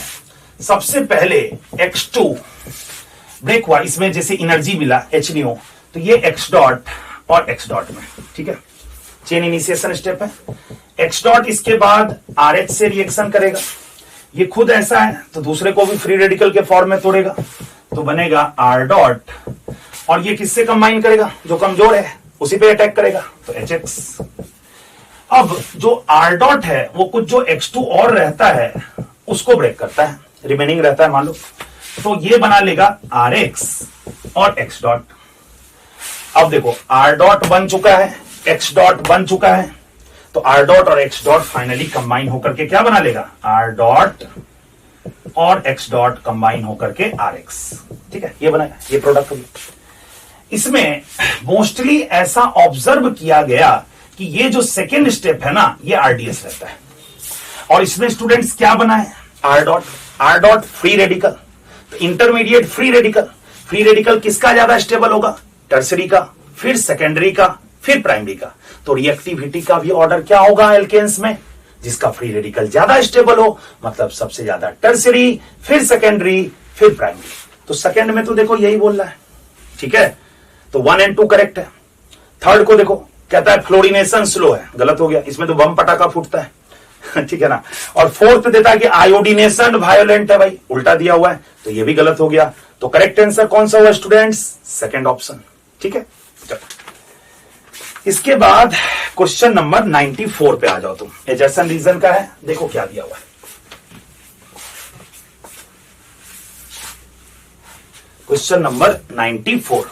सबसे पहले X2 ब्रेक हुआ, इसमें जैसे एनर्जी मिला HNO, तो ये X डॉट और X डॉट में, ठीक है, चेन इनिशिएशन स्टेप है। X डॉट इसके बाद RH से रिएक्शन करेगा, ये खुद ऐसा है तो दूसरे को भी फ्री रेडिकल के फॉर्म में तोड़ेगा, तो बनेगा R डॉट, और ये किससे कंबाइन करेगा, जो कमजोर है उसी पे अटैक करेगा, तो HX। अब जो R डॉट है वो कुछ जो X2 और रहता है उसको ब्रेक करता है, रिमेनिंग रहता है मान लो, तो ये बना लेगा RX और X डॉट। अब देखो R डॉट बन चुका है, X डॉट बन चुका है, तो R डॉट और X डॉट फाइनली कंबाइन होकर के क्या बना लेगा, R डॉट और X डॉट कंबाइन होकर के RX। ठीक है, ये बना, ये प्रोडक्ट हो गया। इसमें मोस्टली ऐसा ऑब्जर्व किया गया कि ये जो सेकेंड स्टेप है ना, ये RDS रहता है। और इसमें स्टूडेंट्स क्या बना है, R डॉट फ्री रेडिकल, तो intermediate free radical. Free radical किसका ज्यादा स्टेबल होगा, टर्सरी का, फिर सेकेंडरी का, फिर प्राइमरी का। तो रिएक्टिविटी का भी ऑर्डर क्या होगा एल्केन्स में, जिसका फ्री रेडिकल ज्यादा स्टेबल हो, मतलब सबसे ज्यादा टर्सरी, फिर सेकेंडरी, फिर प्राइमरी। तो सेकेंड में तो देखो यही बोल रहा है, ठीक है, तो 1 और 2 करेक्ट है। थर्ड को देखो, कहता है फ्लोरिनेशन स्लो है, गलत हो गया, इसमें तो बम पटाखा फूटता है ठीक है ना। और फोर्थ देता है कि आयोडीनेशन वायोलेंट है, भाई उल्टा दिया हुआ है, तो ये भी गलत हो गया। तो करेक्ट आंसर कौन सा हुआ स्टूडेंट्स, सेकंड ऑप्शन। ठीक है, चलो इसके बाद क्वेश्चन नंबर 94 पे आ जाओ तुम। एजर्सन रीजन का है, देखो क्या दिया हुआ है। क्वेश्चन नंबर 94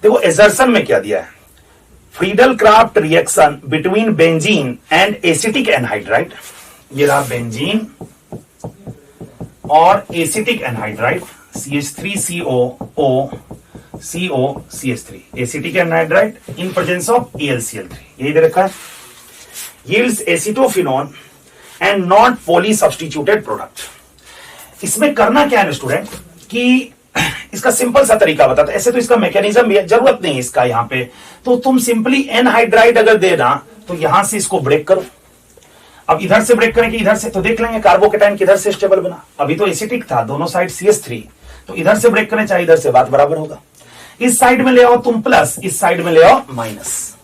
देखो एजर्सन में क्या दिया है, Friedel craft reaction between benzene and acetic anhydride. ये रहा बेंजीन और acetic anhydride CH3COO COCH3, acetic anhydride in presence of AlCl3, यही दे रखा है। Yields acetophenone and not poly substituted product. इसमें करना क्या है स्टूडेंट कि इसका सिंपल सा तरीका बताता है, ऐसे तो इसका मैकेनिज्म भी है, जरूरत नहीं है इसका यहां पे, तो तुम सिंपली एनहाइड्राइड अगर देना तो यहां से इसको ब्रेक करो। अब इधर से ब्रेक करेंगे, इधर से, तो देख लेंगे कार्बोकेटाइन किधर से स्टेबल बना, अभी तो एसिटिक था, दोनों साइड CH3, तो इधर से ब्रेक करें चाहे इधर से, बात बराबर होगा। इस साइड में ले आओ तुम प्लस, इस साइड में ले आओ माइनस।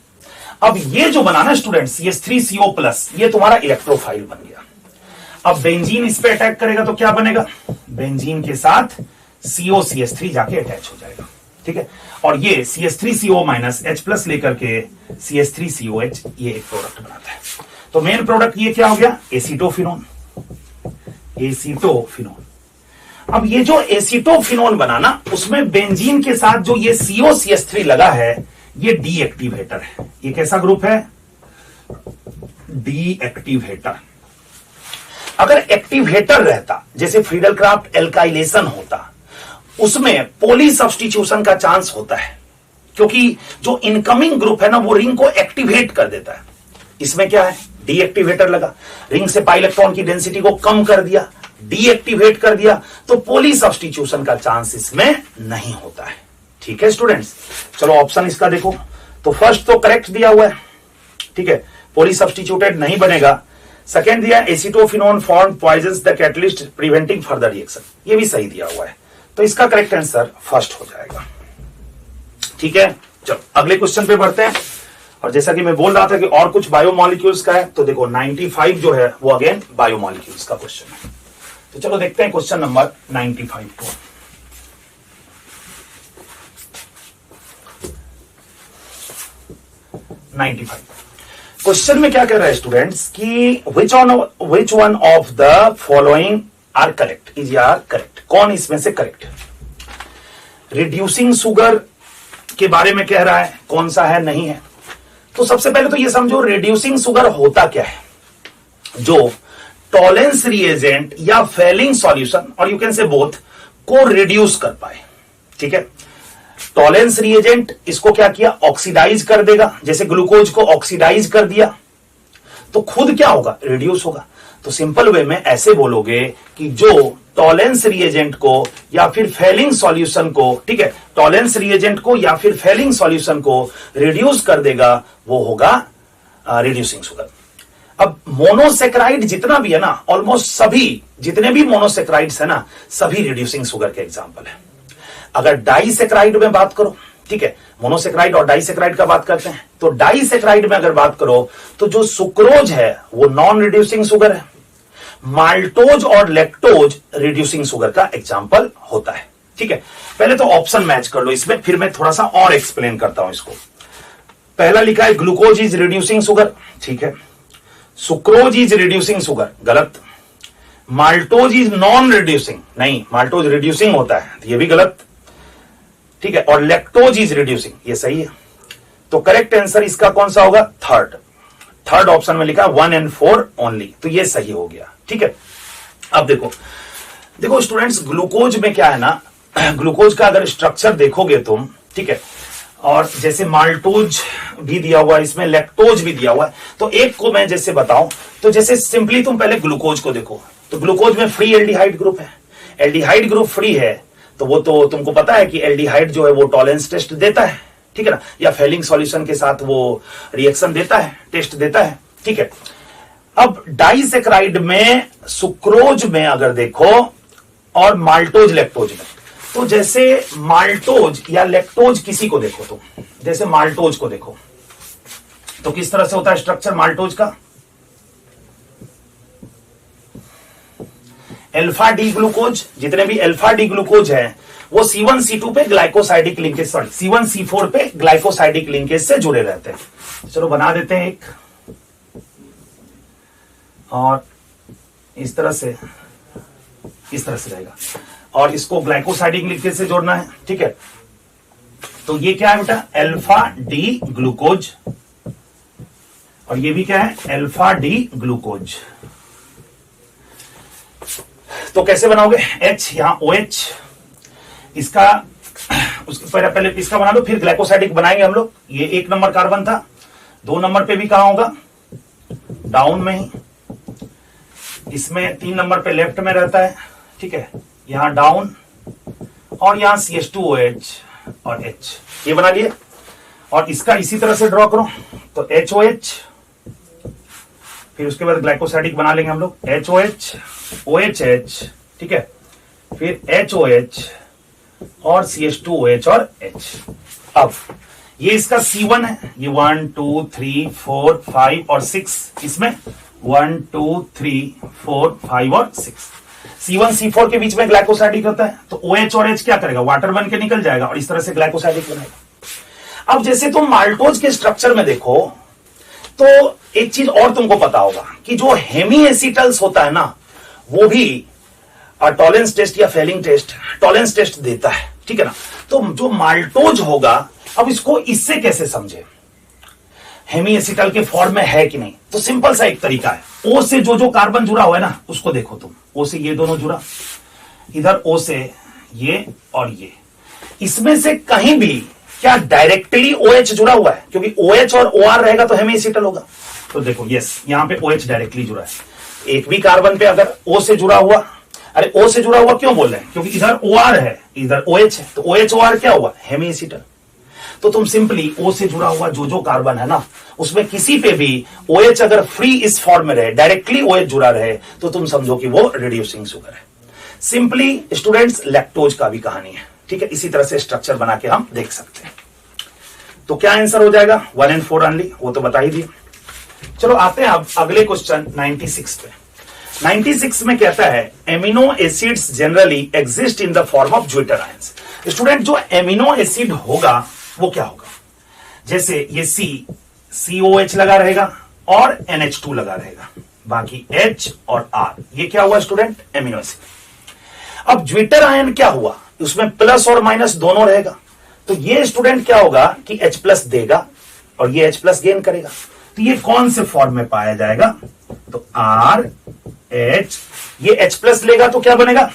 अब ये जो बना ना स्टूडेंट CH3CO प्लस, ये तुम्हारा इलेक्ट्रोफाइल बन गया। अब बेंजीन इस पे अटैक करेगा तो क्या बनेगा, बेंजीन के साथ COCH3 जाके अटैच हो जाएगा। ठीक है, और ये CH3CO माइनस H प्लस लेकर के CH3COH ये एक प्रोडक्ट बनाता है। तो मेन प्रोडक्ट ये क्या हो गया, एसिटोफिनोन। एसिटोफिनोन। अब ये जो एसिटोफिनोन बना ना, उसमें बेंजीन के साथ जो ये COCH3 लगा है, ये डीएक्टिवेटर है। ये कैसा ग्रुप है, डीएक्टिवेटर। अगर एक्टिवेटर रहता, जैसे फ्रीडल क्राफ्ट एल्काइलेशन होता, उसमें पॉली सब्स्टिट्यूशन का चांस होता है, क्योंकि जो इनकमिंग ग्रुप है ना वो रिंग को एक्टिवेट कर देता है। इसमें क्या है, डीएक्टिवेटर लगा, रिंग से पाई इलेक्ट्रॉन की डेंसिटी को कम कर दिया, डीएक्टिवेट कर दिया, तो पॉली सब्स्टिट्यूशन का चांस इसमें नहीं होता है। ठीक है स्टूडेंट्स, चलो ऑप्शन इसका देखो। तो फर्स्ट तो करेक्ट दिया हुआ है, ठीक है, पॉली सब्स्टिट्यूटेड नहीं बनेगा। सेकेंड दिया acetophenone form poisons the catalyst preventing further reaction, ये भी सही दिया हुआ है, तो इसका करेक्ट आंसर फर्स्ट हो जाएगा। ठीक है, चलो अगले क्वेश्चन पे बढ़ते हैं। और जैसा कि मैं बोल रहा था कि और कुछ बायोमॉलिक्यूल्स का है, तो देखो 95 जो है वो अगेन बायोमॉलिक्यूल्स का क्वेश्चन है। तो चलो देखते हैं क्वेश्चन नंबर 95 को। क्वेश्चन में क्या कह रहा है स्टूडेंट्स कि which one of the following are correct, is are correct, कौन इसमें से करेक्ट है। रिड्यूसिंग शुगर के बारे में कह रहा है, कौन सा है, नहीं है। तो सबसे पहले तो ये समझो रिड्यूसिंग शुगर होता क्या है, जो टॉलेंस रिएजेंट या फेलिंग सॉल्यूशन और यू कैन से बोथ को रिड्यूस कर पाए। ठीक है, टॉलेंस रिएजेंट इसको क्या किया, ऑक्सीडाइज कर देगा, जैसे ग्लूकोज को ऑक्सीडाइज कर दिया तो खुद क्या होगा, रिड्यूस होगा। तो सिंपल वे में ऐसे बोलोगे कि जो टॉलेंस रिएजेंट को या फिर फेलिंग सॉल्यूशन को, ठीक है, टॉलेंस रिएजेंट को या फिर फेलिंग सॉल्यूशन को रिड्यूस कर देगा, वो होगा रिड्यूसिंग शुगर। अब मोनोसेक्राइड जितना भी है ना, ऑलमोस्ट सभी जितने भी मोनोसेक्राइड्स है ना, सभी रिड्यूसिंग शुगर के एग्जांपल है। अगर डाइसेक्राइड में बात करो, ठीक है, मोनोसेक्राइड और डाइसेक्राइड का बात करते हैं, तो डाइसेक्राइड में अगर बात करो तो जो सुक्रोज है वो नॉन रिड्यूसिंग शुगर है। माल्टोज और लैक्टोज रिड्यूसिंग शुगर का एग्जांपल होता है। ठीक है, पहले तो ऑप्शन मैच कर लो इसमें, फिर मैं थोड़ा सा और एक्सप्लेन करता हूं इसको। पहला लिखा है ग्लूकोज इज रिड्यूसिंग शुगर, ठीक है। सुक्रोज इज रिड्यूसिंग शुगर, गलत। माल्टोज इज नॉन रिड्यूसिंग, नहीं, माल्टोज रिड्यूसिंग होता है, ये भी गलत। ठीक है, और लैक्टोज इज रिड्यूसिंग, ये सही है। तो करेक्ट आंसर इसका कौन सा होगा, थर्ड ऑप्शन में लिखा 1 and 4 ओनली, तो ये सही हो गया। ठीक है, अब देखो स्टूडेंट्स, ग्लूकोज में क्या है ना, ग्लूकोज का अगर स्ट्रक्चर देखोगे तुम, ठीक है, और जैसे माल्टोज भी दिया हुआ है, इसमें लैक्टोज भी दिया हुआ है, तो एक को मैं जैसे बताऊं, तो जैसे सिंपली तुम पहले ग्लूकोज को देखो, तो ग्लूकोज में फ्री एल्डिहाइड ग्रुप है, एल्डिहाइड ग्रुप फ्री है, तो वो तो तुमको पता है कि एल्डिहाइड जो है वो टॉलेंस टेस्ट देता है, ठीक है ना, या फेलिंग सॉल्यूशन के साथ वो रिएक्शन देता है, टेस्ट देता है। ठीक है, अब डाइसेक्राइड में, सुक्रोज में अगर देखो और माल्टोज लैक्टोज में, तो जैसे माल्टोज या लैक्टोज किसी को देखो, तो जैसे माल्टोज को देखो तो किस तरह से होता है स्ट्रक्चर माल्टोज का, अल्फा डी ग्लूकोज, जितने भी अल्फा डी ग्लूकोज है वो C1C2 पे ग्लाइकोसाइडिक लिंकेज, सॉरी C1C4 पे ग्लाइकोसाइडिक लिंकेज से जुड़े रहते हैं। चलो बना देते हैं एक, और इस तरह से रहेगा, और इसको ग्लाइकोसाइडिक लिंकेज से जोड़ना है। ठीक है, तो ये क्या है बेटा, अल्फा डी ग्लूकोज, और ये भी क्या है, अल्फा डी ग्लूकोज। तो कैसे बनाओगे, H यहां OH, इसका उसके पहले इसका बना लो, फिर ग्लाइकोसाइडिक बनाएंगे हम लोग। ये 1 नंबर कार्बन था, 2 नंबर पे भी कहां होगा, डाउन में ही, इसमें 3 नंबर पे लेफ्ट में रहता है। ठीक है, यहां डाउन, और यहां CH2OH और H, ये बना लिए। और इसका इसी तरह से ड्रॉ करो, तो HOH, फिर उसके बाद ग्लाइकोसाइडिक बना लेंगे हम लोग, HOH OHH, ठीक है, फिर HOH और CH2OH और H। अब ये इसका C1 है, ये 1 2 3 4 5 और 6, इसमें 1 2 3 4 5 और 6, C1C4 के बीच में ग्लाइकोसाइडिक होता है, तो OH और H क्या करेगा, वाटर बन के निकल जाएगा और इस तरह से ग्लाइकोसाइडिक बनाएगा। अब जैसे तुम माल्टोज के स्ट्रक्चर में देखो, तो एक चीज और तुमको पता होगा कि जो हेमी एसिटल्स होता है ना, वो भी टॉलेंस टेस्ट या फेलिंग टेस्ट, टॉलेंस टेस्ट देता है। ठीक है ना, तो जो माल्टोज होगा, अब इसको इससे कैसे समझे, हेमी एसिटल के फॉर्म में है कि नहीं, तो सिंपल सा एक तरीका है, O से जो कार्बन जुड़ा हुआ है ना, उसको देखो तुम, O से ये दोनों जुड़ा, इधर O से ये और ये, इसमें से कहीं भी क्या डायरेक्टली OH जुड़ा हुआ है, क्योंकि OH और OR रहेगा तो हेमी एसिटल होगा। तो देखो यस, यहां पे OH डायरेक्टली जुड़ा है। एक भी कार्बन पे अगर O से जुड़ा हुआ, अरे O से जुड़ा हुआ क्यों बोल रहे हैं, क्योंकि इधर OR है, इधर OH है, तो OH OR क्या हुआ, हेमी एसिटल। तो तुम सिंपली O से जुड़ा हुआ जो कार्बन है ना, उसमें किसी पे भी OH अगर फ्री इस फॉर्म में रहे, डायरेक्टली OH जुड़ा रहे, तो तुम समझो कि वो रिड्यूसिंग शुगर है। सिंपली स्टूडेंट्स लैक्टोज का भी कहानी है, ठीक है। इसी तरह से स्ट्रक्चर बना के हम देख सकते हैं। तो क्या आंसर हो जाएगा 1 and 4 ओनली, वो तो बता ही दिए। चलो आते हैं अब अगले क्वेश्चन 96 पे। 96 में कहता है amino acids generally exist in the form of zwitter ions. Student जो एमिनो एसिड होगा वो क्या होगा, जैसे ये COH लगा रहेगा और NH2 लगा रहेगा, बाकी H और R, ये क्या हुआ स्टूडेंट, एमिनो एसिड। अब ज्विटर आयन क्या हुआ, उसमें प्लस और माइनस दोनों रहेगा, तो ये स्टूडेंट क्या होगा कि H प्लस देगा और ये H प्लस गेन करेगा। तो ये कौन से फॉर्म में पाया जाएगा, तो RH, ये H प्लस लेगा तो क्या बनेगा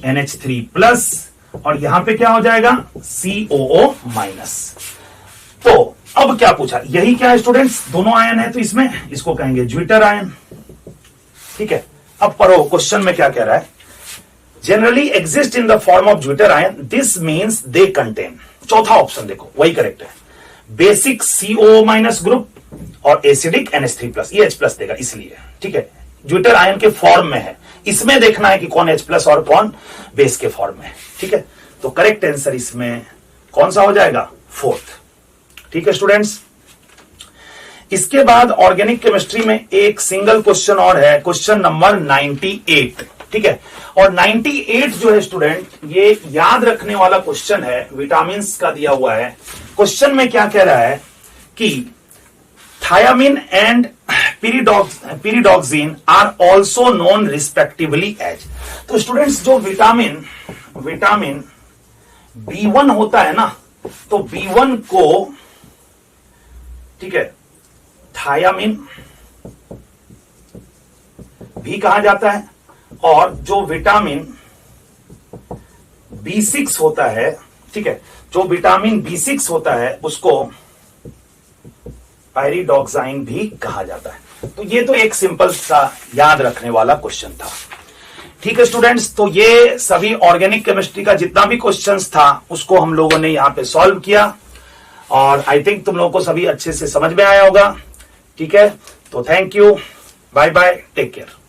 NH3 प्लस, और यहां पे क्या हो जाएगा COO माइनस। तो अब क्या पूछा, यही क्या है स्टूडेंट्स, दोनों आयन है, तो इसमें इसको कहेंगे ज्विटर आयन, ठीक है। अब पढ़ो क्वेश्चन में क्या कह रहा है, generally exist in the form of zwitter ion, this means they contain, चौथा ऑप्शन देखो वही करेक्ट है, बेसिक CO माइनस ग्रुप और एसिडिक NH3 प्लस, ये H प्लस देगा इसलिए, ठीक है, ज्विटर आयन के फॉर्म में है, इसमें देखना है कि कौन H प्लस और कौन बेस के फॉर्म में है, ठीक है। तो करेक्ट आंसर इसमें कौन सा हो जाएगा, 4th, ठीक है स्टूडेंट्स। इसके बाद ऑर्गेनिक केमिस्ट्री में एक सिंगल क्वेश्चन और है, क्वेश्चन नंबर 98, ठीक है। और 98 जो है स्टूडेंट, ये याद रखने वाला क्वेश्चन है, विटामिन का दिया हुआ है। क्वेश्चन में क्या कह रहा है कि thiamine and pyridoxine are also known respectively as. तो स्टूडेंट्स जो विटामिन B1 होता है ना, तो B1 को, ठीक है, थायामिन भी कहा जाता है, और जो विटामिन B6 होता है, ठीक है, जो विटामिन B6 होता है उसको पायरिडॉक्साइन भी कहा जाता है। तो ये तो एक सिंपल सा याद रखने वाला क्वेश्चन था, ठीक है स्टूडेंट्स। तो ये सभी ऑर्गेनिक केमिस्ट्री का जितना भी क्वेश्चंस था उसको हम लोगों ने यहां पे सॉल्व किया, और आई थिंक तुम लोगों को सभी अच्छे से समझ में आया होगा, ठीक है। तो thank you, bye bye, take care.